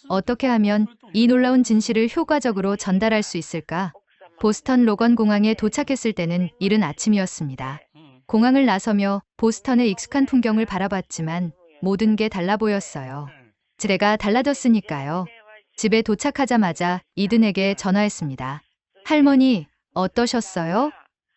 어떻게 하면 이 놀라운 진실을 효과적으로 전달할 수 있을까? 보스턴 로건 공항에 도착했을 때는 이른 아침이었습니다. 공항을 나서며 보스턴의 익숙한 풍경을 바라봤지만 모든 게 달라 보였어요. 제가 달라졌으니까요. 집에 도착하자마자 이든에게 전화했습니다. 할머니, 어떠셨어요?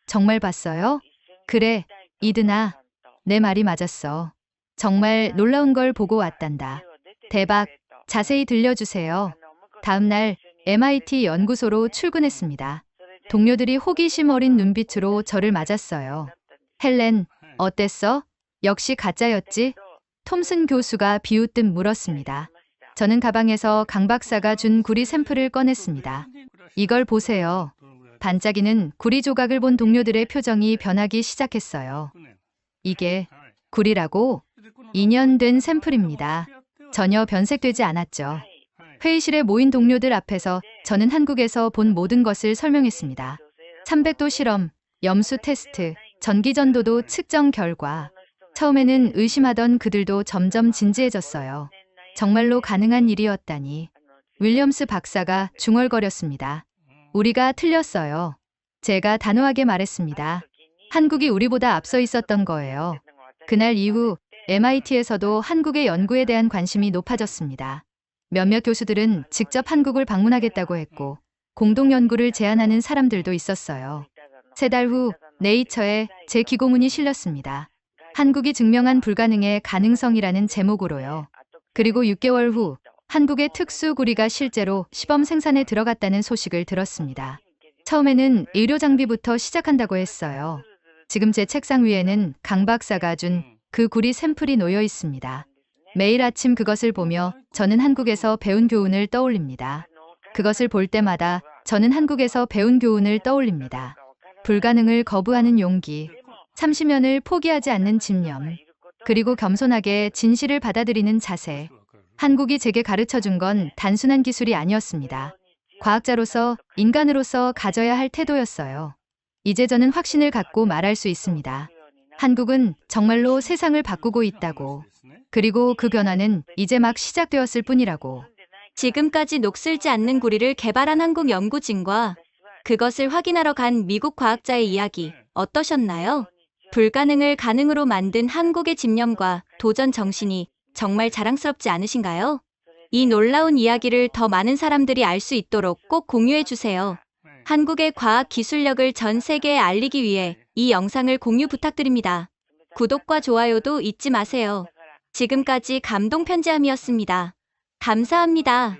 정말 봤어요? 그래, 이든아. 내 말이 맞았어. 정말 놀라운 걸 보고 왔단다. 대박. 자세히 들려주세요. 다음 날 MIT 연구소로 출근했습니다. 동료들이 호기심 어린 눈빛으로 저를 맞았어요. 헬렌, 어땠어? 역시 가짜였지? 톰슨 교수가 비웃듯 물었습니다. 저는 가방에서 강 박사가 준 구리 샘플을 꺼냈습니다. 이걸 보세요. 반짝이는 구리 조각을 본 동료들의 표정이 변하기 시작했어요. 이게 구리라고? 2년 된 샘플입니다. 전혀 변색되지 않았죠. 회의실에 모인 동료들 앞에서 저는 한국에서 본 모든 것을 설명했습니다. 300도 실험, 염수 테스트, 전기전도도 측정 결과. 처음에는 의심하던 그들도 점점 진지해졌어요. 정말로 가능한 일이었다니. 윌리엄스 박사가 중얼거렸습니다. 우리가 틀렸어요. 제가 단호하게 말했습니다. 한국이 우리보다 앞서 있었던 거예요. 그날 이후 MIT에서도 한국의 연구에 대한 관심이 높아졌습니다. 몇몇 교수들은 직접 한국을 방문하겠다고 했고 공동 연구를 제안하는 사람들도 있었어요. 3달 후 네이처에 제 기고문이 실렸습니다. 한국이 증명한 불가능의 가능성이라는 제목으로요. 그리고 6개월 후 한국의 특수구리가 실제로 시범 생산에 들어갔다는 소식을 들었습니다. 처음에는 의료 장비부터 시작한다고 했어요. 지금 제 책상 위에는 강 박사가 준 그 구리 샘플이 놓여 있습니다. 매일 아침 그것을 보며 저는 한국에서 배운 교훈을 떠올립니다. 그것을 볼 때마다 저는 한국에서 배운 교훈을 떠올립니다. 불가능을 거부하는 용기, 참신면을 포기하지 않는 집념, 그리고 겸손하게 진실을 받아들이는 자세. 한국이 제게 가르쳐준 건 단순한 기술이 아니었습니다. 과학자로서, 인간으로서 가져야 할 태도였어요. 이제 저는 확신을 갖고 말할 수 있습니다. 한국은 정말로 세상을 바꾸고 있다고. 그리고 그 변화는 이제 막 시작되었을 뿐이라고. 지금까지 녹슬지 않는 구리를 개발한 한국 연구진과 그것을 확인하러 간 미국 과학자의 이야기 어떠셨나요? 불가능을 가능으로 만든 한국의 집념과 도전 정신이 정말 자랑스럽지 않으신가요? 이 놀라운 이야기를 더 많은 사람들이 알 수 있도록 꼭 공유해 주세요. 한국의 과학 기술력을 전 세계에 알리기 위해 이 영상을 공유 부탁드립니다. 구독과 좋아요도 잊지 마세요. 지금까지 감동 편지함이었습니다. 감사합니다.